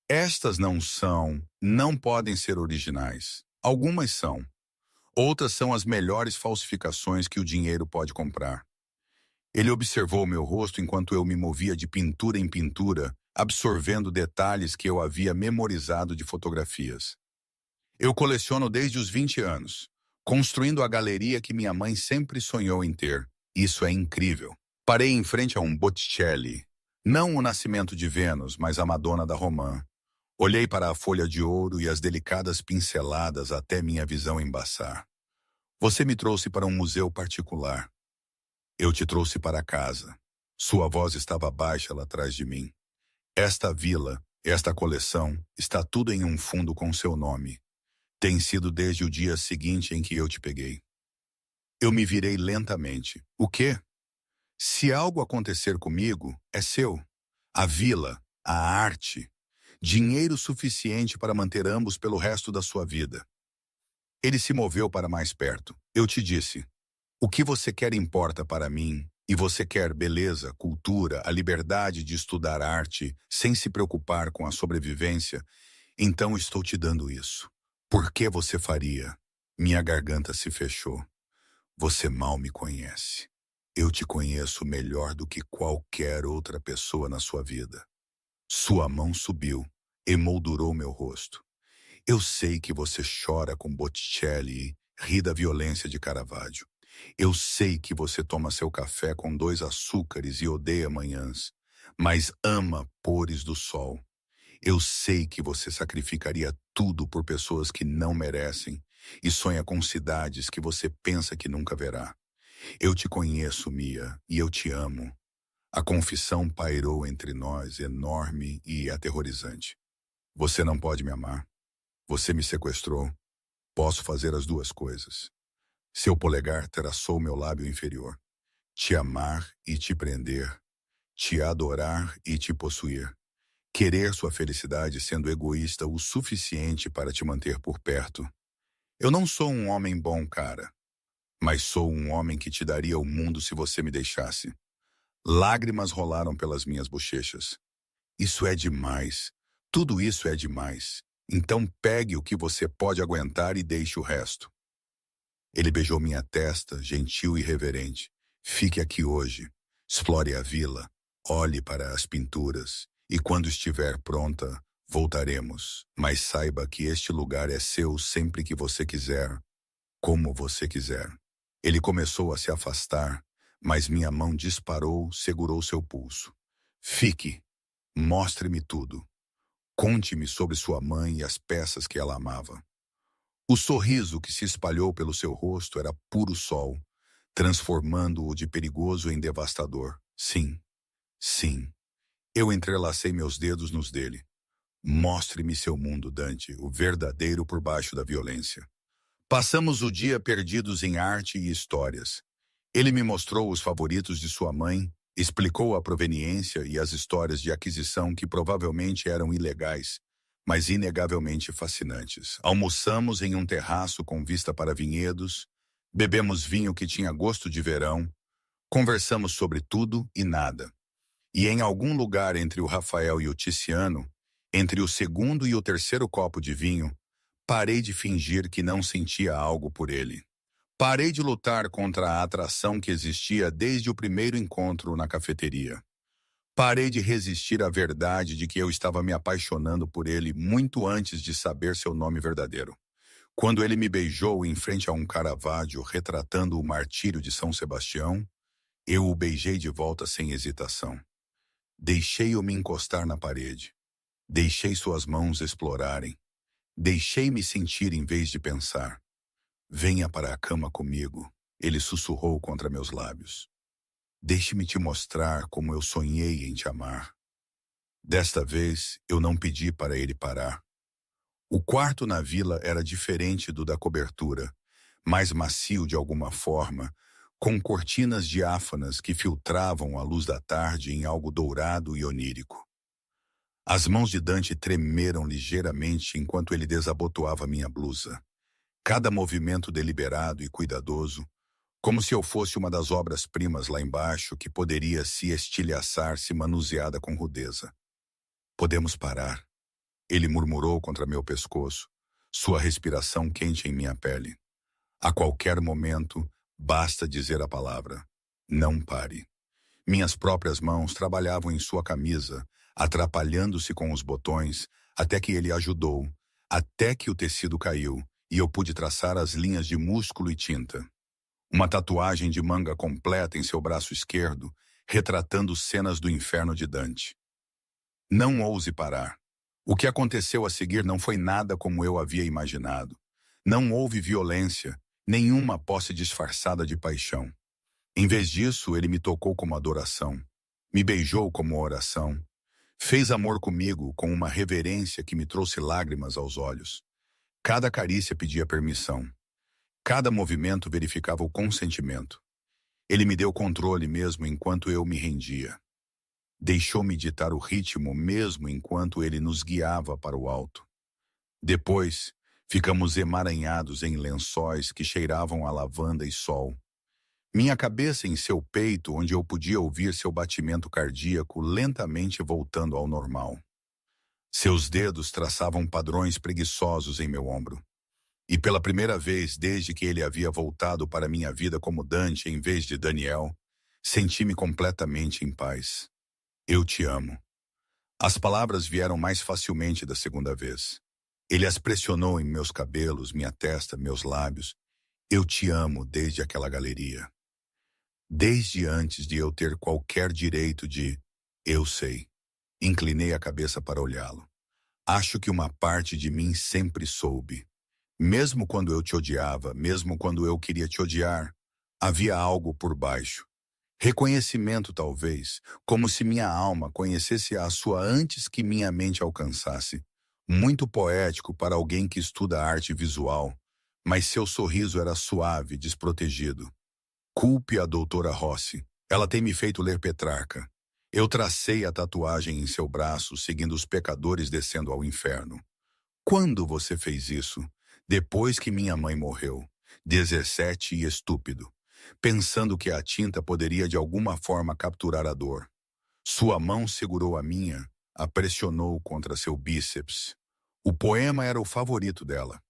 Estas não podem ser originais. Algumas são. Outras são as melhores falsificações que o dinheiro pode comprar. Ele observou meu rosto enquanto eu me movia de pintura em pintura, absorvendo detalhes que eu havia memorizado de fotografias. Eu coleciono desde os 20 anos, construindo a galeria que minha mãe sempre sonhou em ter. Isso é incrível. Parei em frente a um Botticelli. Não o Nascimento de Vênus, mas a Madonna da Romã. Olhei para a folha de ouro e as delicadas pinceladas até minha visão embaçar. Você me trouxe para um museu particular. Eu te trouxe para casa. Sua voz estava baixa lá atrás de mim. Esta vila, esta coleção, está tudo em um fundo com seu nome. Tem sido desde o dia seguinte em que eu te peguei. Eu me virei lentamente. O quê? Se algo acontecer comigo, é seu. A vila, a arte, dinheiro suficiente para manter ambos pelo resto da sua vida. Ele se moveu para mais perto. Eu te disse, o que você quer importa para mim, e você quer beleza, cultura, a liberdade de estudar arte, sem se preocupar com a sobrevivência, então estou te dando isso. Por que você faria? Minha garganta se fechou. Você mal me conhece. Eu te conheço melhor do que qualquer outra pessoa na sua vida. Sua mão subiu, emoldurou meu rosto. Eu sei que você chora com Botticelli e ri da violência de Caravaggio. Eu sei que você toma seu café com 2 açúcares e odeia manhãs, mas ama pores do sol. Eu sei que você sacrificaria tudo por pessoas que não merecem e sonha com cidades que você pensa que nunca verá. Eu te conheço, Mia, e eu te amo. A confissão pairou entre nós, enorme e aterrorizante. Você não pode me amar. Você me sequestrou. Posso fazer as duas coisas. Seu polegar traçou meu lábio inferior. Te amar e te prender. Te adorar e te possuir. Querer sua felicidade sendo egoísta o suficiente para te manter por perto. Eu não sou um homem bom, cara. Mas sou um homem que te daria o mundo se você me deixasse. Lágrimas rolaram pelas minhas bochechas. Isso é demais. Tudo isso é demais. Então pegue o que você pode aguentar e deixe o resto. Ele beijou minha testa, gentil e reverente. Fique aqui hoje. Explore a vila. Olhe para as pinturas. E quando estiver pronta, voltaremos. Mas saiba que este lugar é seu sempre que você quiser, como você quiser. Ele começou a se afastar, mas minha mão disparou, segurou seu pulso. Fique. Mostre-me tudo. Conte-me sobre sua mãe e as peças que ela amava. O sorriso que se espalhou pelo seu rosto era puro sol, transformando-o de perigoso em devastador. Sim, sim. Eu entrelacei meus dedos nos dele. Mostre-me seu mundo, Dante, o verdadeiro por baixo da violência. Passamos o dia perdidos em arte e histórias. Ele me mostrou os favoritos de sua mãe, explicou a proveniência e as histórias de aquisição que provavelmente eram ilegais, mas inegavelmente fascinantes. Almoçamos em um terraço com vista para vinhedos, bebemos vinho que tinha gosto de verão, conversamos sobre tudo e nada. E em algum lugar entre o Rafael e o Tiziano, entre o segundo e o terceiro copo de vinho, parei de fingir que não sentia algo por ele. Parei de lutar contra a atração que existia desde o primeiro encontro na cafeteria. Parei de resistir à verdade de que eu estava me apaixonando por ele muito antes de saber seu nome verdadeiro. Quando ele me beijou em frente a um Caravaggio retratando o martírio de São Sebastião, eu o beijei de volta sem hesitação. Deixei-o me encostar na parede. Deixei suas mãos explorarem. Deixei-me sentir em vez de pensar. Venha para a cama comigo, ele sussurrou contra meus lábios. Deixe-me te mostrar como eu sonhei em te amar. Desta vez, eu não pedi para ele parar. O quarto na vila era diferente do da cobertura, mais macio de alguma forma, com cortinas diáfanas que filtravam a luz da tarde em algo dourado e onírico. As mãos de Dante tremeram ligeiramente enquanto ele desabotoava minha blusa. Cada movimento deliberado e cuidadoso, como se eu fosse uma das obras-primas lá embaixo que poderia se estilhaçar se manuseada com rudeza. Podemos parar, ele murmurou contra meu pescoço, sua respiração quente em minha pele. A qualquer momento, basta dizer a palavra. Não pare. Minhas próprias mãos trabalhavam em sua camisa, atrapalhando-se com os botões, até que ele ajudou, até que o tecido caiu, e eu pude traçar as linhas de músculo e tinta. Uma tatuagem de manga completa em seu braço esquerdo, retratando cenas do inferno de Dante. Não ouse parar. O que aconteceu a seguir não foi nada como eu havia imaginado. Não houve violência, nenhuma posse disfarçada de paixão. Em vez disso, ele me tocou como adoração, me beijou como oração, fez amor comigo com uma reverência que me trouxe lágrimas aos olhos. Cada carícia pedia permissão. Cada movimento verificava o consentimento. Ele me deu controle mesmo enquanto eu me rendia. Deixou-me ditar o ritmo mesmo enquanto ele nos guiava para o alto. Depois, ficamos emaranhados em lençóis que cheiravam a lavanda e sol. Minha cabeça em seu peito, onde eu podia ouvir seu batimento cardíaco lentamente voltando ao normal. Seus dedos traçavam padrões preguiçosos em meu ombro. E pela primeira vez desde que ele havia voltado para minha vida como Dante em vez de Daniel, senti-me completamente em paz. Eu te amo. As palavras vieram mais facilmente da segunda vez. Ele as pressionou em meus cabelos, minha testa, meus lábios. Eu te amo desde aquela galeria. Desde antes de eu ter qualquer direito de eu sei. Inclinei a cabeça para olhá-lo. Acho que uma parte de mim sempre soube. Mesmo quando eu te odiava, mesmo quando eu queria te odiar, havia algo por baixo. Reconhecimento, talvez, como se minha alma conhecesse a sua antes que minha mente alcançasse. Muito poético para alguém que estuda arte visual, mas seu sorriso era suave, desprotegido. Culpe a doutora Rossi. Ela tem me feito ler Petrarca. Eu tracei a tatuagem em seu braço, seguindo os pecadores descendo ao inferno. Quando você fez isso? Depois que minha mãe morreu. 17 e estúpido. Pensando que a tinta poderia de alguma forma capturar a dor. Sua mão segurou a minha, a pressionou contra seu bíceps. O poema era o favorito dela.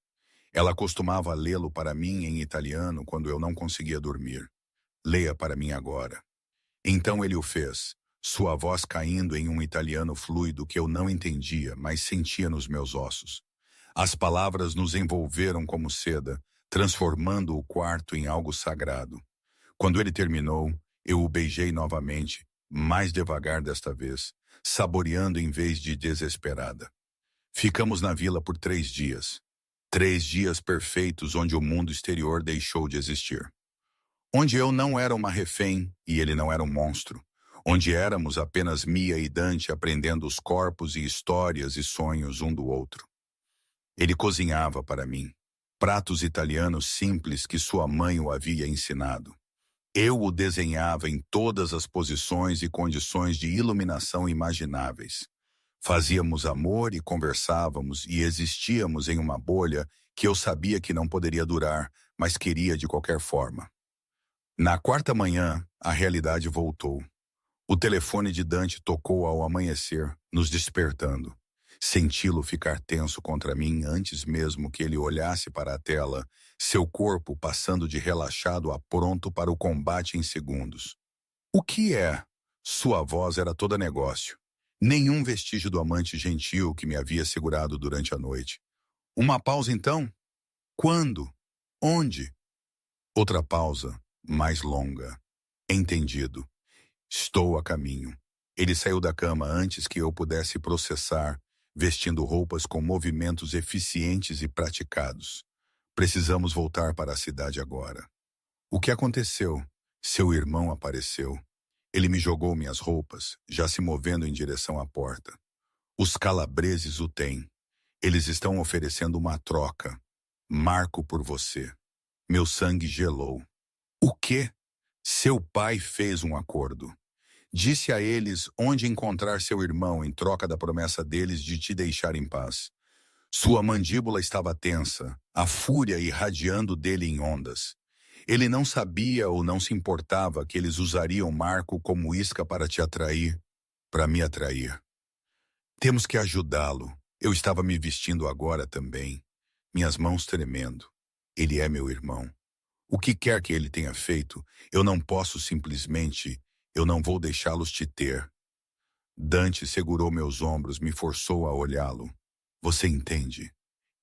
Ela costumava lê-lo para mim em italiano quando eu não conseguia dormir. Leia para mim agora. Então ele o fez, sua voz caindo em um italiano fluido que eu não entendia, mas sentia nos meus ossos. As palavras nos envolveram como seda, transformando o quarto em algo sagrado. Quando ele terminou, eu o beijei novamente, mais devagar desta vez, saboreando em vez de desesperada. Ficamos na vila por 3 dias. 3 dias perfeitos onde o mundo exterior deixou de existir. Onde eu não era uma refém e ele não era um monstro. Onde éramos apenas Mia e Dante aprendendo os corpos e histórias e sonhos um do outro. Ele cozinhava para mim. Pratos italianos simples que sua mãe o havia ensinado. Eu o desenhava em todas as posições e condições de iluminação imagináveis. Fazíamos amor e conversávamos e existíamos em uma bolha que eu sabia que não poderia durar, mas queria de qualquer forma. Na 4ª manhã, a realidade voltou. O telefone de Dante tocou ao amanhecer, nos despertando. Senti-lo ficar tenso contra mim antes mesmo que ele olhasse para a tela, seu corpo passando de relaxado a pronto para o combate em segundos. O que é? Sua voz era toda negócio. Nenhum vestígio do amante gentil que me havia segurado durante a noite. Uma pausa então? Quando? Onde? Outra pausa, mais longa. Entendido. Estou a caminho. Ele saiu da cama antes que eu pudesse processar, vestindo roupas com movimentos eficientes e praticados. Precisamos voltar para a cidade agora. O que aconteceu? Seu irmão apareceu. Ele me jogou minhas roupas, já se movendo em direção à porta. Os calabreses o têm. Eles estão oferecendo uma troca. Marco por você. Meu sangue gelou. O quê? Seu pai fez um acordo. Disse a eles onde encontrar seu irmão em troca da promessa deles de te deixar em paz. Sua mandíbula estava tensa, a fúria irradiando dele em ondas. Ele não sabia ou não se importava que eles usariam Marco como isca para te atrair, para me atrair. Temos que ajudá-lo. Eu estava me vestindo agora também, minhas mãos tremendo. Ele é meu irmão. O que quer que ele tenha feito, eu não posso simplesmente, eu não vou deixá-los te ter. Dante segurou meus ombros, me forçou a olhá-lo. Você entende?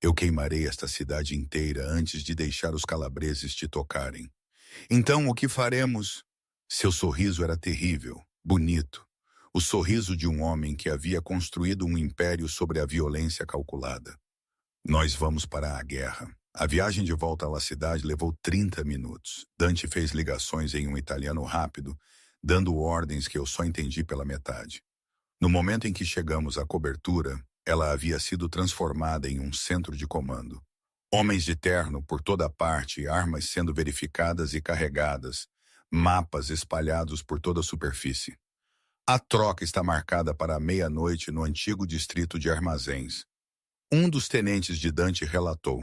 Eu queimarei esta cidade inteira antes de deixar os calabreses te tocarem. Então o que faremos? Seu sorriso era terrível, bonito. o sorriso de um homem que havia construído um império sobre a violência calculada. Nós vamos para a guerra. A viagem de volta à cidade levou 30 minutos. Dante fez ligações em um italiano rápido, dando ordens que eu só entendi pela metade. No momento em que chegamos à cobertura, ela havia sido transformada em um centro de comando. Homens de terno por toda parte, armas sendo verificadas e carregadas, mapas espalhados por toda a superfície. A troca está marcada para a meia-noite no antigo distrito de armazéns. Um dos tenentes de Dante relatou: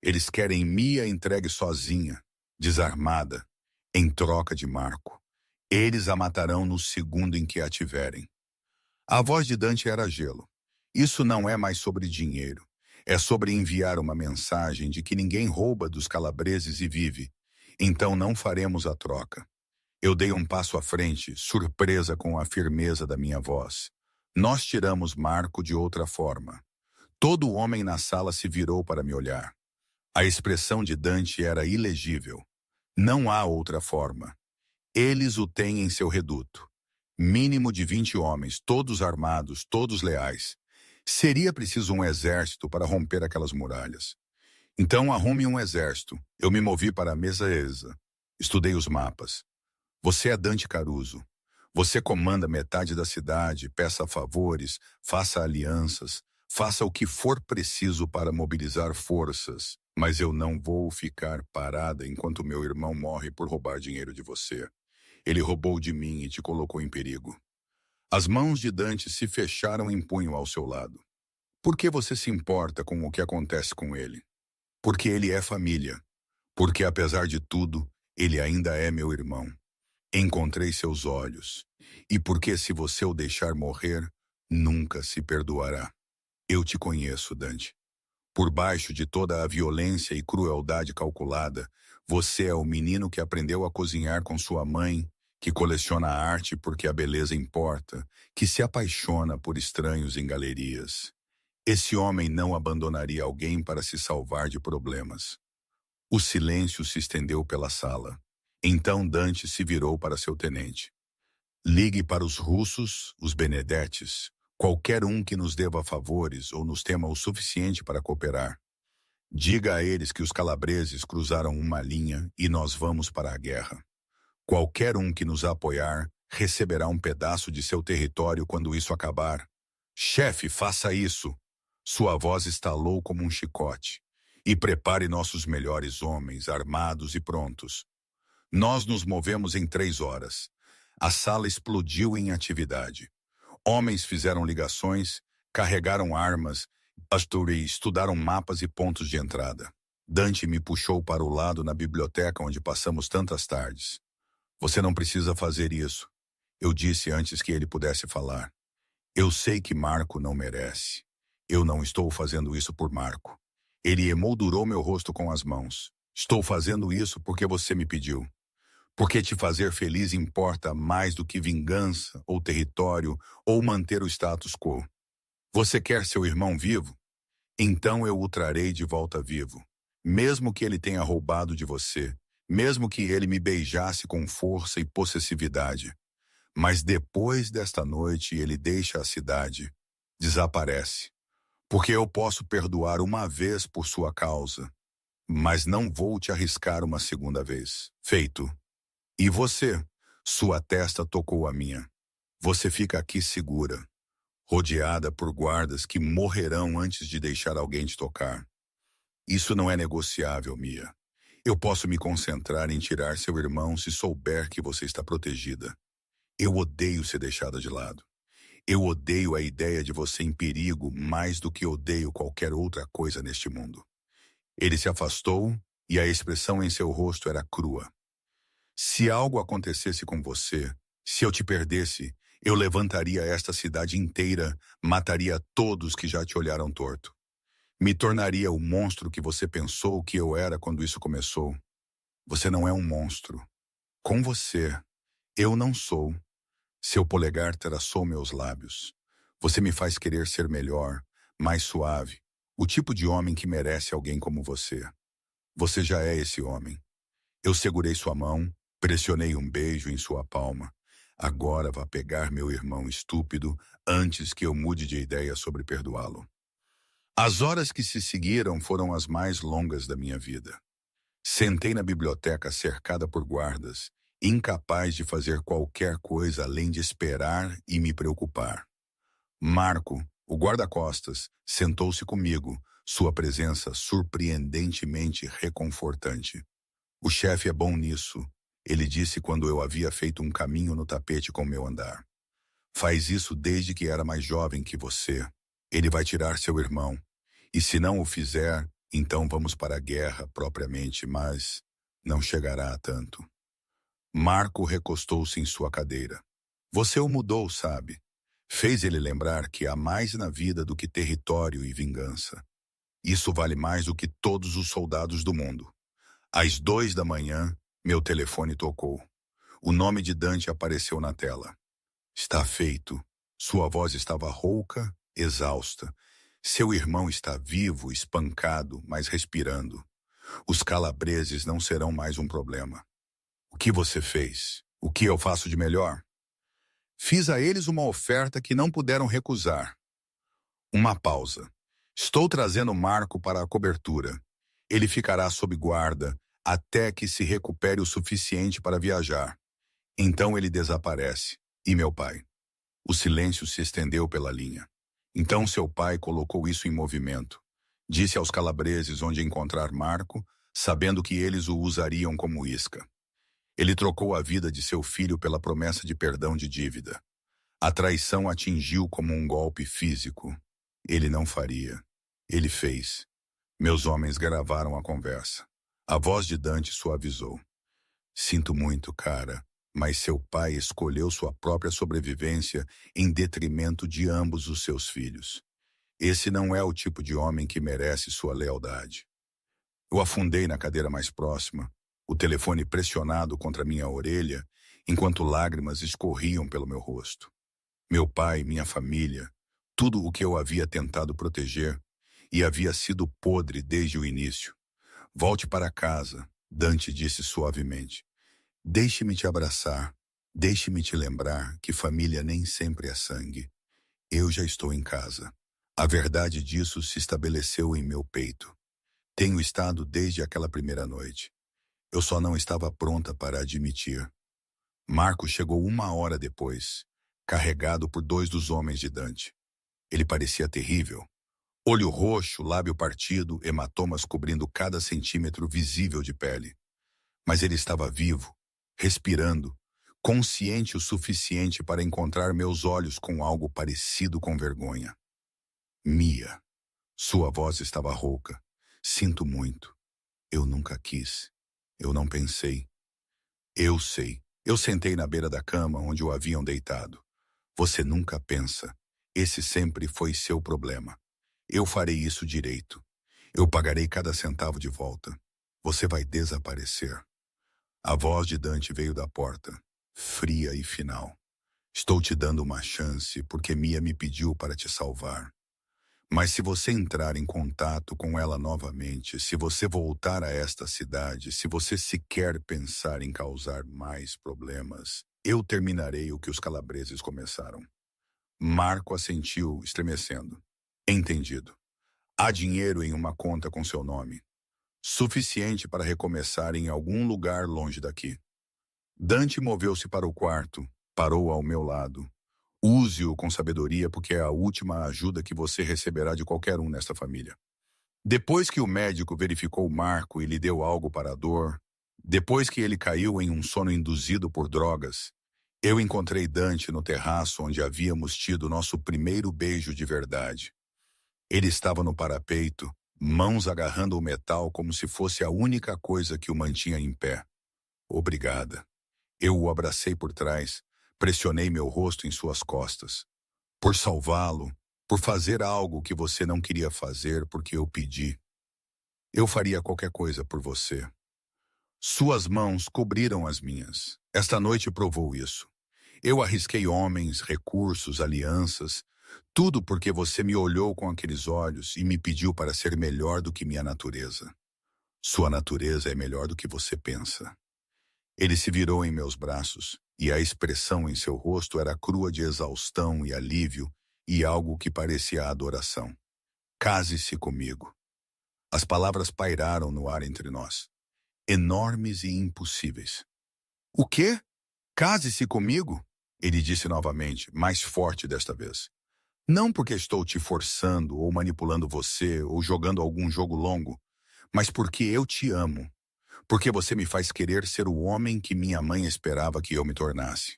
eles querem Mia entregue sozinha, desarmada, em troca de Marco. Eles a matarão no segundo em que a tiverem. A voz de Dante era gelo. Isso não é mais sobre dinheiro. É sobre enviar uma mensagem de que ninguém rouba dos calabreses e vive. Então não faremos a troca. Eu dei um passo à frente, surpresa com a firmeza da minha voz. Nós tiramos Marco de outra forma. Todo homem na sala se virou para me olhar. A expressão de Dante era ilegível. Não há outra forma. Eles o têm em seu reduto. Mínimo de 20 homens, todos armados, todos leais. Seria preciso um exército para romper aquelas muralhas. Então arrume um exército. Eu me movi para a mesa. Estudei os mapas. Você é Dante Caruso. Você comanda metade da cidade, peça favores, faça alianças, faça o que for preciso para mobilizar forças. Mas eu não vou ficar parada enquanto meu irmão morre por roubar dinheiro de você. Ele roubou de mim e te colocou em perigo. As mãos de Dante se fecharam em punho ao seu lado. Por que você se importa com o que acontece com ele? Porque ele é família. Porque, apesar de tudo, ele ainda é meu irmão. Encontrei seus olhos. E porque, se você o deixar morrer, nunca se perdoará. Eu te conheço, Dante. Por baixo de toda a violência e crueldade calculada, você é o menino que aprendeu a cozinhar com sua mãe, que coleciona arte porque a beleza importa, que se apaixona por estranhos em galerias. Esse homem não abandonaria alguém para se salvar de problemas. O silêncio se estendeu pela sala. Então Dante se virou para seu tenente. Ligue para os russos, os Benedetes, qualquer um que nos deva favores ou nos tema o suficiente para cooperar. Diga a eles que os calabreses cruzaram uma linha e nós vamos para a guerra. Qualquer um que nos apoiar receberá um pedaço de seu território quando isso acabar. Chefe, faça isso! Sua voz estalou como um chicote. E prepare nossos melhores homens, armados e prontos. Nós nos movemos em 3 horas. A sala explodiu em atividade. Homens fizeram ligações, carregaram armas, estudaram mapas e pontos de entrada. Dante me puxou para o lado na biblioteca onde passamos tantas tardes. Você não precisa fazer isso, eu disse antes que ele pudesse falar. Eu sei que Marco não merece. Eu não estou fazendo isso por Marco. Ele emoldurou meu rosto com as mãos. Estou fazendo isso porque você me pediu. Porque te fazer feliz importa mais do que vingança, ou território, ou manter o status quo. Você quer seu irmão vivo? Então eu o trarei de volta vivo. Mesmo que ele tenha roubado de você, mesmo que ele me beijasse com força e possessividade. Mas depois desta noite ele deixa a cidade, desaparece. Porque eu posso perdoar uma vez por sua causa, mas não vou te arriscar uma segunda vez. Feito. E você? Sua testa tocou a minha. Você fica aqui segura, rodeada por guardas que morrerão antes de deixar alguém te tocar. Isso não é negociável, Mia. Eu posso me concentrar em tirar seu irmão se souber que você está protegida. Eu odeio ser deixada de lado. Eu odeio a ideia de você em perigo mais do que odeio qualquer outra coisa neste mundo. Ele se afastou e a expressão em seu rosto era crua. Se algo acontecesse com você, se eu te perdesse, eu levantaria esta cidade inteira, mataria todos que já te olharam torto. Me tornaria o monstro que você pensou que eu era quando isso começou. Você não é um monstro. Com você, eu não sou. Seu polegar traçou meus lábios. Você me faz querer ser melhor, mais suave, o tipo de homem que merece alguém como você. Você já é esse homem. Eu segurei sua mão, pressionei um beijo em sua palma. Agora vá pegar meu irmão estúpido antes que eu mude de ideia sobre perdoá-lo. As horas que se seguiram foram as mais longas da minha vida. Sentei na biblioteca cercada por guardas, incapaz de fazer qualquer coisa além de esperar e me preocupar. Marco, o guarda-costas, sentou-se comigo, sua presença surpreendentemente reconfortante. O chefe é bom nisso, ele disse quando eu havia feito um caminho no tapete com meu andar. Faz isso desde que era mais jovem que você. Ele vai tirar seu irmão. E se não o fizer, então vamos para a guerra propriamente, mas não chegará a tanto. Marco recostou-se em sua cadeira. Você o mudou, sabe? Fez ele lembrar que há mais na vida do que território e vingança. Isso vale mais do que todos os soldados do mundo. Às 2 da manhã, meu telefone tocou. O nome de Dante apareceu na tela. Está feito. Sua voz estava rouca, exausta. Seu irmão está vivo, espancado, mas respirando. Os calabreses não serão mais um problema. O que você fez? O que eu faço de melhor? Fiz a eles uma oferta que não puderam recusar. Uma pausa. Estou trazendo Marco para a cobertura. Ele ficará sob guarda até que se recupere o suficiente para viajar. Então ele desaparece. E meu pai? O silêncio se estendeu pela linha. Então seu pai colocou isso em movimento. Disse aos calabreses onde encontrar Marco, sabendo que eles o usariam como isca. Ele trocou a vida de seu filho pela promessa de perdão de dívida. A traição atingiu como um golpe físico. Ele não faria. Ele fez. Meus homens gravaram a conversa. A voz de Dante suavizou. Sinto muito, cara, mas seu pai escolheu sua própria sobrevivência em detrimento de ambos os seus filhos. Esse não é o tipo de homem que merece sua lealdade. Eu afundei na cadeira mais próxima, o telefone pressionado contra minha orelha, enquanto lágrimas escorriam pelo meu rosto. Meu pai, minha família, tudo o que eu havia tentado proteger, e havia sido podre desde o início. Volte para casa, Dante disse suavemente. Deixe-me te abraçar, deixe-me te lembrar que família nem sempre é sangue. Eu já estou em casa. A verdade disso se estabeleceu em meu peito. Tenho estado desde aquela primeira noite. Eu só não estava pronta para admitir. Marco chegou 1 hora depois, carregado por 2 dos homens de Dante. Ele parecia terrível. Olho roxo, lábio partido, hematomas cobrindo cada centímetro visível de pele. Mas ele estava vivo, respirando, consciente o suficiente para encontrar meus olhos com algo parecido com vergonha. Mia. Sua voz estava rouca. Sinto muito. Eu nunca quis. Eu não pensei. Eu sei. Eu sentei na beira da cama onde o haviam deitado. Você nunca pensa. Esse sempre foi seu problema. Eu farei isso direito. Eu pagarei cada centavo de volta. Você vai desaparecer. A voz de Dante veio da porta, fria e final. Estou te dando uma chance porque Mia me pediu para te salvar. Mas se você entrar em contato com ela novamente, se você voltar a esta cidade, se você sequer pensar em causar mais problemas, eu terminarei o que os calabreses começaram. Marco assentiu, estremecendo. Entendido. Há dinheiro em uma conta com seu nome. Suficiente para recomeçar em algum lugar longe daqui. Dante moveu-se para o quarto, parou ao meu lado. Use-o com sabedoria porque é a última ajuda que você receberá de qualquer um nesta família. Depois que o médico verificou Marco e lhe deu algo para a dor, depois que ele caiu em um sono induzido por drogas, eu encontrei Dante no terraço onde havíamos tido nosso primeiro beijo de verdade. Ele estava no parapeito, mãos agarrando o metal como se fosse a única coisa que o mantinha em pé. Obrigada. Eu o abracei por trás, pressionei meu rosto em suas costas. Por salvá-lo, por fazer algo que você não queria fazer porque eu pedi. Eu faria qualquer coisa por você. Suas mãos cobriram as minhas. Esta noite provou isso. Eu arrisquei homens, recursos, alianças, tudo porque você me olhou com aqueles olhos e me pediu para ser melhor do que minha natureza. Sua natureza é melhor do que você pensa. Ele se virou em meus braços, e a expressão em seu rosto era crua de exaustão e alívio, e algo que parecia adoração. Case-se comigo. As palavras pairaram no ar entre nós, enormes e impossíveis. O quê? Case-se comigo? Ele disse novamente, mais forte desta vez. Não porque estou te forçando ou manipulando você ou jogando algum jogo longo, mas porque eu te amo. Porque você me faz querer ser o homem que minha mãe esperava que eu me tornasse.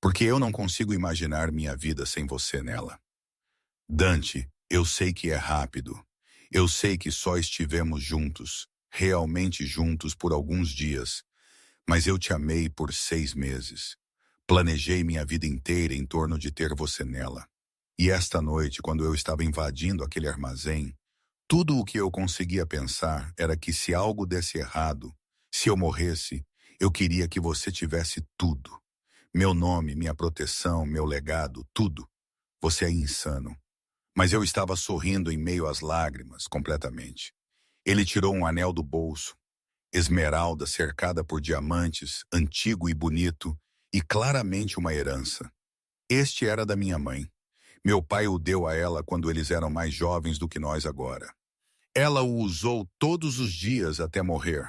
Porque eu não consigo imaginar minha vida sem você nela. Dante, eu sei que é rápido. Eu sei que só estivemos juntos, realmente juntos por alguns dias, mas eu te amei por 6 meses. Planejei minha vida inteira em torno de ter você nela. E esta noite, quando eu estava invadindo aquele armazém, tudo o que eu conseguia pensar era que se algo desse errado, se eu morresse, eu queria que você tivesse tudo. Meu nome, minha proteção, meu legado, tudo. Você é insano. Mas eu estava sorrindo em meio às lágrimas, completamente. Ele tirou um anel do bolso, esmeralda cercada por diamantes, antigo e bonito, e claramente uma herança. Este era da minha mãe. Meu pai o deu a ela quando eles eram mais jovens do que nós agora. Ela o usou todos os dias até morrer,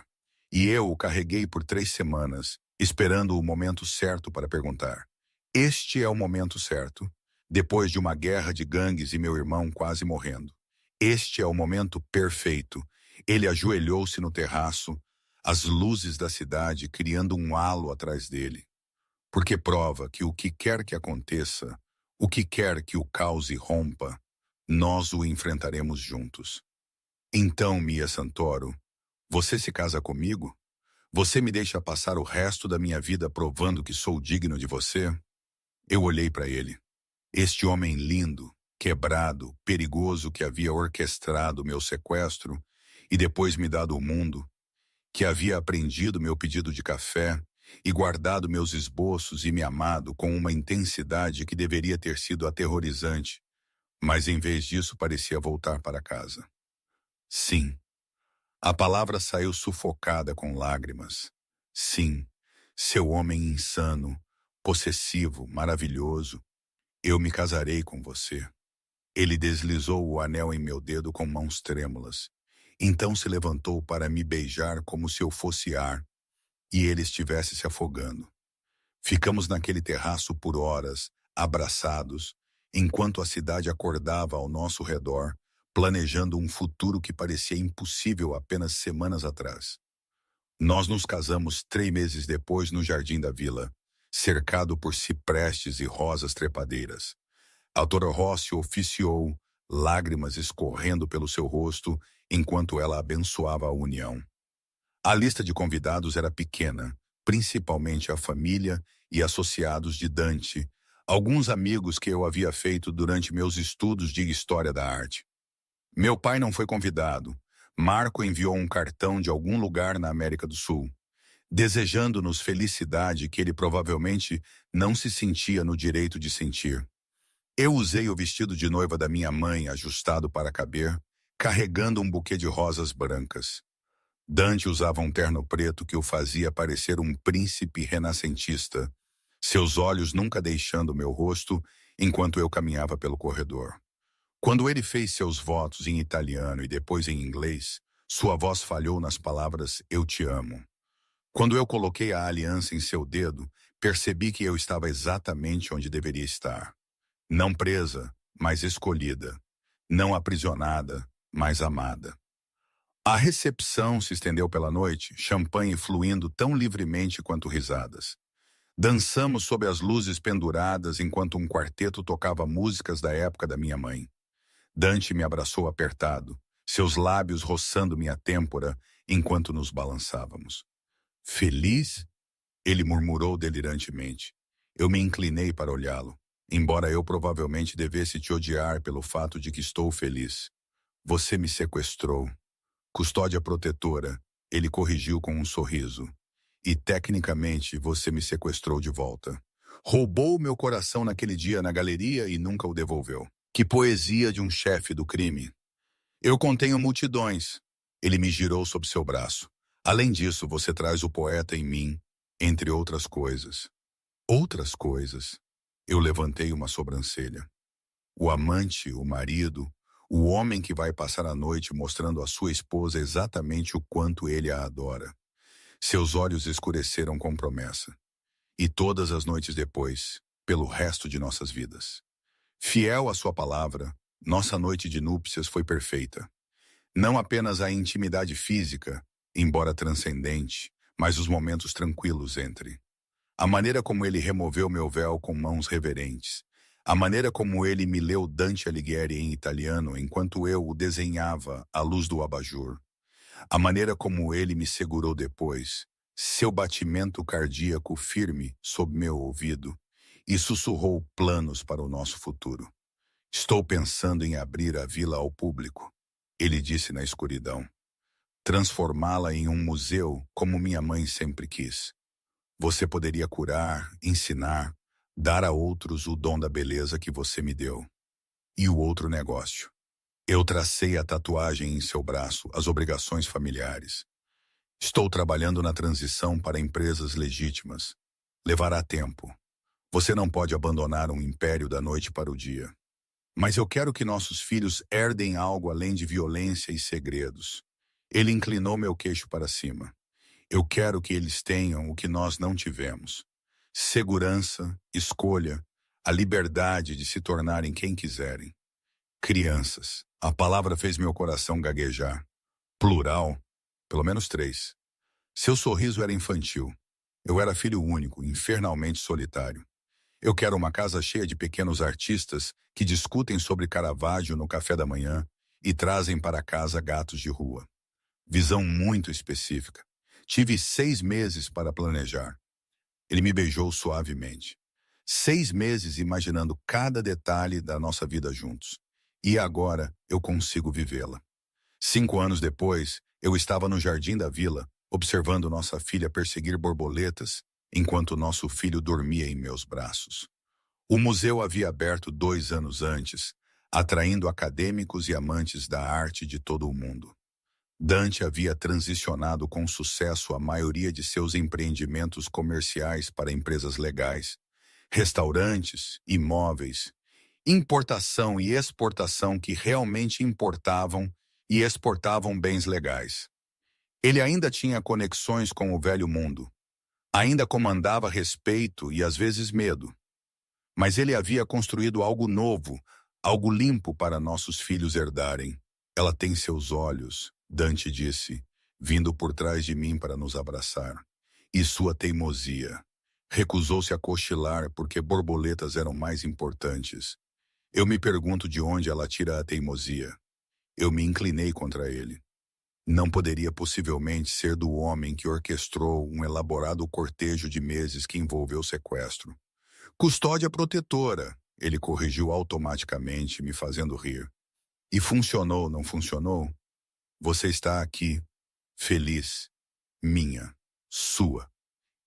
e eu o carreguei por 3 semanas, esperando o momento certo para perguntar. Este é o momento certo, depois de uma guerra de gangues e meu irmão quase morrendo. Este é o momento perfeito. Ele ajoelhou-se no terraço, as luzes da cidade criando um halo atrás dele. Porque prova que o que quer que aconteça, o que quer que o cause rompa, nós o enfrentaremos juntos. Então, Mia Santoro, você se casa comigo? Você me deixa passar o resto da minha vida provando que sou digno de você? Eu olhei para ele. Este homem lindo, quebrado, perigoso que havia orquestrado meu sequestro e depois me dado o mundo, que havia aprendido meu pedido de café e guardado meus esboços e me amado com uma intensidade que deveria ter sido aterrorizante, mas em vez disso parecia voltar para casa. Sim. A palavra saiu sufocada com lágrimas. Sim, seu homem insano, possessivo, maravilhoso. Eu me casarei com você. Ele deslizou o anel em meu dedo com mãos trêmulas. Então se levantou para me beijar como se eu fosse ar e ele estivesse se afogando. Ficamos naquele terraço por horas, abraçados, enquanto a cidade acordava ao nosso redor, planejando um futuro que parecia impossível apenas semanas atrás. Nós nos casamos 3 meses depois no jardim da vila, cercado por ciprestes e rosas trepadeiras. A Dra. Rossi oficiou, lágrimas escorrendo pelo seu rosto, enquanto ela abençoava a união. A lista de convidados era pequena, principalmente a família e associados de Dante, alguns amigos que eu havia feito durante meus estudos de História da Arte. Meu pai não foi convidado. Marco enviou um cartão de algum lugar na América do Sul, desejando-nos felicidade que ele provavelmente não se sentia no direito de sentir. Eu usei o vestido de noiva da minha mãe, ajustado para caber, carregando um buquê de rosas brancas. Dante usava um terno preto que o fazia parecer um príncipe renascentista, seus olhos nunca deixando meu rosto enquanto eu caminhava pelo corredor. Quando ele fez seus votos em italiano e depois em inglês, sua voz falhou nas palavras "eu te amo". Quando eu coloquei a aliança em seu dedo, percebi que eu estava exatamente onde deveria estar. Não presa, mas escolhida. Não aprisionada, mas amada. A recepção se estendeu pela noite, champanhe fluindo tão livremente quanto risadas. Dançamos sob as luzes penduradas enquanto um quarteto tocava músicas da época da minha mãe. Dante me abraçou apertado, seus lábios roçando minha têmpora enquanto nos balançávamos. Feliz? Ele murmurou delirantemente. Eu me inclinei para olhá-lo, embora eu provavelmente devesse te odiar pelo fato de que estou feliz. Você me sequestrou. Custódia protetora, ele corrigiu com um sorriso. E tecnicamente você me sequestrou de volta. Roubou meu coração naquele dia na galeria e nunca o devolveu. Que poesia de um chefe do crime. Eu contenho multidões. Ele me girou sob seu braço. Além disso, você traz o poeta em mim. Entre outras coisas. Outras coisas. Eu levantei uma sobrancelha. O amante, o marido, o homem que vai passar a noite mostrando à sua esposa exatamente o quanto ele a adora. Seus olhos escureceram com promessa. E todas as noites depois, pelo resto de nossas vidas. Fiel à sua palavra, nossa noite de núpcias foi perfeita. Não apenas a intimidade física, embora transcendente, mas os momentos tranquilos entre. A maneira como ele removeu meu véu com mãos reverentes. A maneira como ele me leu Dante Alighieri em italiano enquanto eu o desenhava à luz do abajur. A maneira como ele me segurou depois, seu batimento cardíaco firme sob meu ouvido, e sussurrou planos para o nosso futuro. Estou pensando em abrir a vila ao público, ele disse na escuridão. Transformá-la em um museu como minha mãe sempre quis. Você poderia curar, ensinar, dar a outros o dom da beleza que você me deu. E o outro negócio. Eu tracei a tatuagem em seu braço, as obrigações familiares. Estou trabalhando na transição para empresas legítimas. Levará tempo. Você não pode abandonar um império da noite para o dia. Mas eu quero que nossos filhos herdem algo além de violência e segredos. Ele inclinou meu queixo para cima. Eu quero que eles tenham o que nós não tivemos. Segurança, escolha, a liberdade de se tornarem quem quiserem. Crianças. A palavra fez meu coração gaguejar. Plural. Pelo menos 3. Seu sorriso era infantil. Eu era filho único, infernalmente solitário. Eu quero uma casa cheia de pequenos artistas que discutem sobre Caravaggio no café da manhã e trazem para casa gatos de rua. Visão muito específica. Tive 6 meses para planejar. Ele me beijou suavemente. 6 meses imaginando cada detalhe da nossa vida juntos. E agora eu consigo vivê-la. 5 anos depois, eu estava no jardim da vila, observando nossa filha perseguir borboletas, enquanto nosso filho dormia em meus braços. O museu havia aberto 2 anos antes, atraindo acadêmicos e amantes da arte de todo o mundo. Dante havia transicionado com sucesso a maioria de seus empreendimentos comerciais para empresas legais, restaurantes, imóveis, importação e exportação que realmente importavam e exportavam bens legais. Ele ainda tinha conexões com o velho mundo, ainda comandava respeito e às vezes medo. Mas ele havia construído algo novo, algo limpo para nossos filhos herdarem. Ela tem seus olhos, Dante disse, vindo por trás de mim para nos abraçar. E sua teimosia. Recusou-se a cochilar porque borboletas eram mais importantes. Eu me pergunto de onde ela tira a teimosia. Eu me inclinei contra ele. Não poderia possivelmente ser do homem que orquestrou um elaborado cortejo de meses que envolveu sequestro. Custódia protetora, ele corrigiu automaticamente, me fazendo rir. E funcionou, não funcionou? Você está aqui, feliz, minha, sua.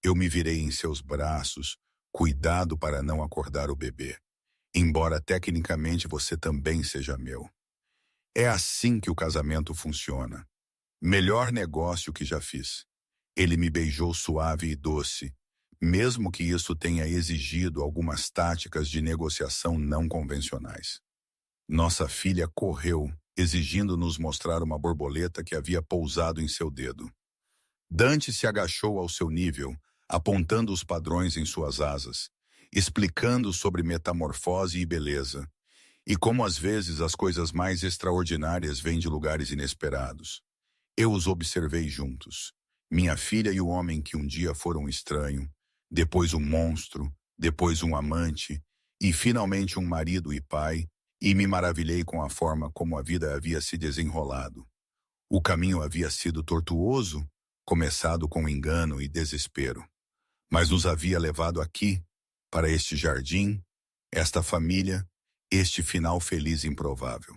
Eu me virei em seus braços, cuidado para não acordar o bebê. Embora tecnicamente você também seja meu. É assim que o casamento funciona. Melhor negócio que já fiz. Ele me beijou suave e doce, mesmo que isso tenha exigido algumas táticas de negociação não convencionais. Nossa filha correu, exigindo nos mostrar uma borboleta que havia pousado em seu dedo. Dante se agachou ao seu nível, apontando os padrões em suas asas, explicando sobre metamorfose e beleza, e como às vezes as coisas mais extraordinárias vêm de lugares inesperados. Eu os observei juntos, minha filha e o homem que um dia foram estranho, depois um monstro, depois um amante, e finalmente um marido e pai, e me maravilhei com a forma como a vida havia se desenrolado. O caminho havia sido tortuoso, começado com engano e desespero, mas nos havia levado aqui, para este jardim, esta família, este final feliz e improvável.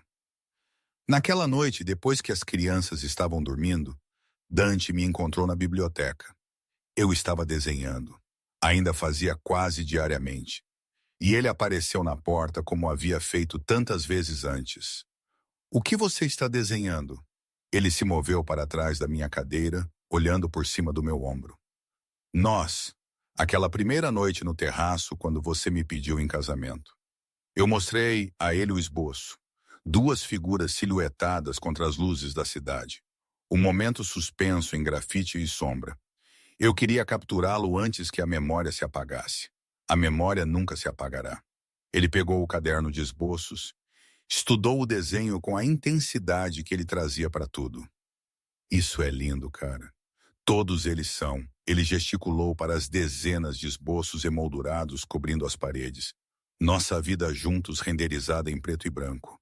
Naquela noite, depois que as crianças estavam dormindo, Dante me encontrou na biblioteca. Eu estava desenhando. Ainda fazia quase diariamente. E ele apareceu na porta como havia feito tantas vezes antes. O que você está desenhando? Ele se moveu para trás da minha cadeira, olhando por cima do meu ombro. Nós, aquela primeira noite no terraço quando você me pediu em casamento. Eu mostrei a ele o esboço. Duas figuras silhuetadas contra as luzes da cidade. Um momento suspenso em grafite e sombra. Eu queria capturá-lo antes que a memória se apagasse. A memória nunca se apagará. Ele pegou o caderno de esboços, estudou o desenho com a intensidade que ele trazia para tudo. Isso é lindo, cara. Todos eles são. Ele gesticulou para as dezenas de esboços emoldurados cobrindo as paredes. Nossa vida juntos renderizada em preto e branco.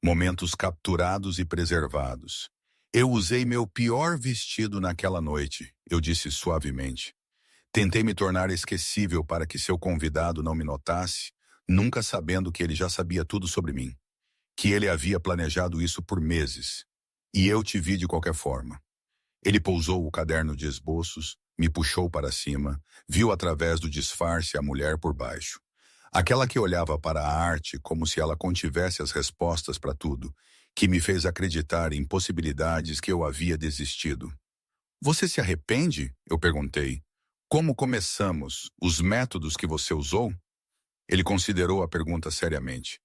Momentos capturados e preservados. Eu usei meu pior vestido naquela noite, eu disse suavemente. Tentei me tornar esquecível para que seu convidado não me notasse, nunca sabendo que ele já sabia tudo sobre mim. Que ele havia planejado isso por meses. E eu te vi de qualquer forma. Ele pousou o caderno de esboços, me puxou para cima, viu através do disfarce a mulher por baixo. Aquela que olhava para a arte como se ela contivesse as respostas para tudo, que me fez acreditar em possibilidades que eu havia desistido. Você se arrepende? Eu perguntei. Como começamos? Os métodos que você usou? Ele considerou a pergunta seriamente.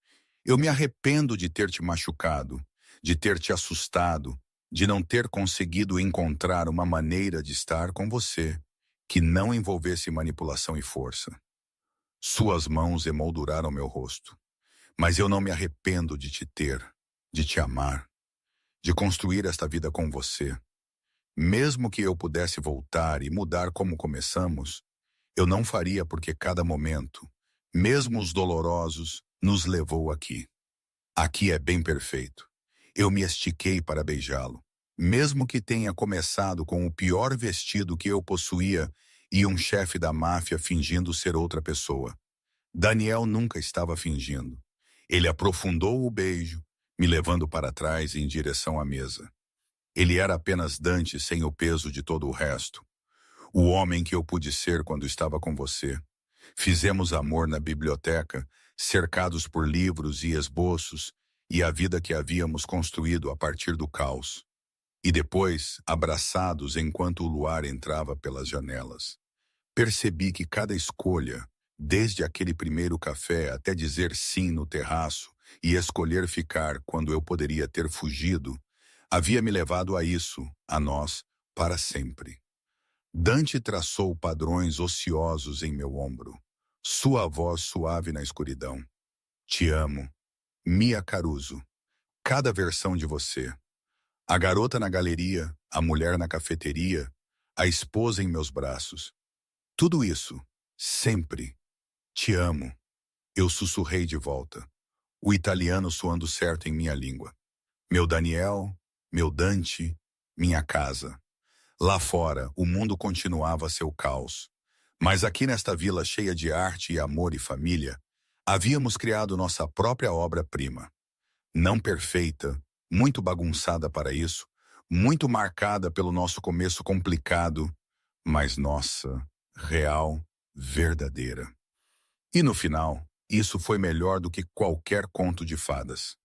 Eu me arrependo de ter te machucado, de ter te assustado, de não ter conseguido encontrar uma maneira de estar com você que não envolvesse manipulação e força. Suas mãos emolduraram meu rosto. Mas eu não me arrependo de te ter, de te amar, de construir esta vida com você. Mesmo que eu pudesse voltar e mudar como começamos, eu não faria porque cada momento, mesmo os dolorosos, nos levou aqui. Aqui é bem perfeito. Eu me estiquei para beijá-lo, mesmo que tenha começado com o pior vestido que eu possuía e um chefe da máfia fingindo ser outra pessoa. Daniel nunca estava fingindo. Ele aprofundou o beijo, me levando para trás em direção à mesa. Ele era apenas Dante sem o peso de todo o resto. O homem que eu pude ser quando estava com você. Fizemos amor na biblioteca, cercados por livros e esboços, e a vida que havíamos construído a partir do caos. E depois, abraçados enquanto o luar entrava pelas janelas. Percebi que cada escolha, desde aquele primeiro café até dizer sim no terraço e escolher ficar quando eu poderia ter fugido, havia me levado a isso, a nós, para sempre. Dante traçou padrões ociosos em meu ombro. Sua voz suave na escuridão. Te amo. Mia Caruso. Cada versão de você. A garota na galeria, a mulher na cafeteria, a esposa em meus braços. Tudo isso, sempre. Te amo. Eu sussurrei de volta. O italiano soando certo em minha língua. Meu Daniel, meu Dante, minha casa. Lá fora, o mundo continuava seu caos. Mas aqui nesta vila cheia de arte e amor e família, havíamos criado nossa própria obra-prima. Não perfeita, muito bagunçada para isso, muito marcada pelo nosso começo complicado, mas nossa, real, verdadeira. E no final, isso foi melhor do que qualquer conto de fadas.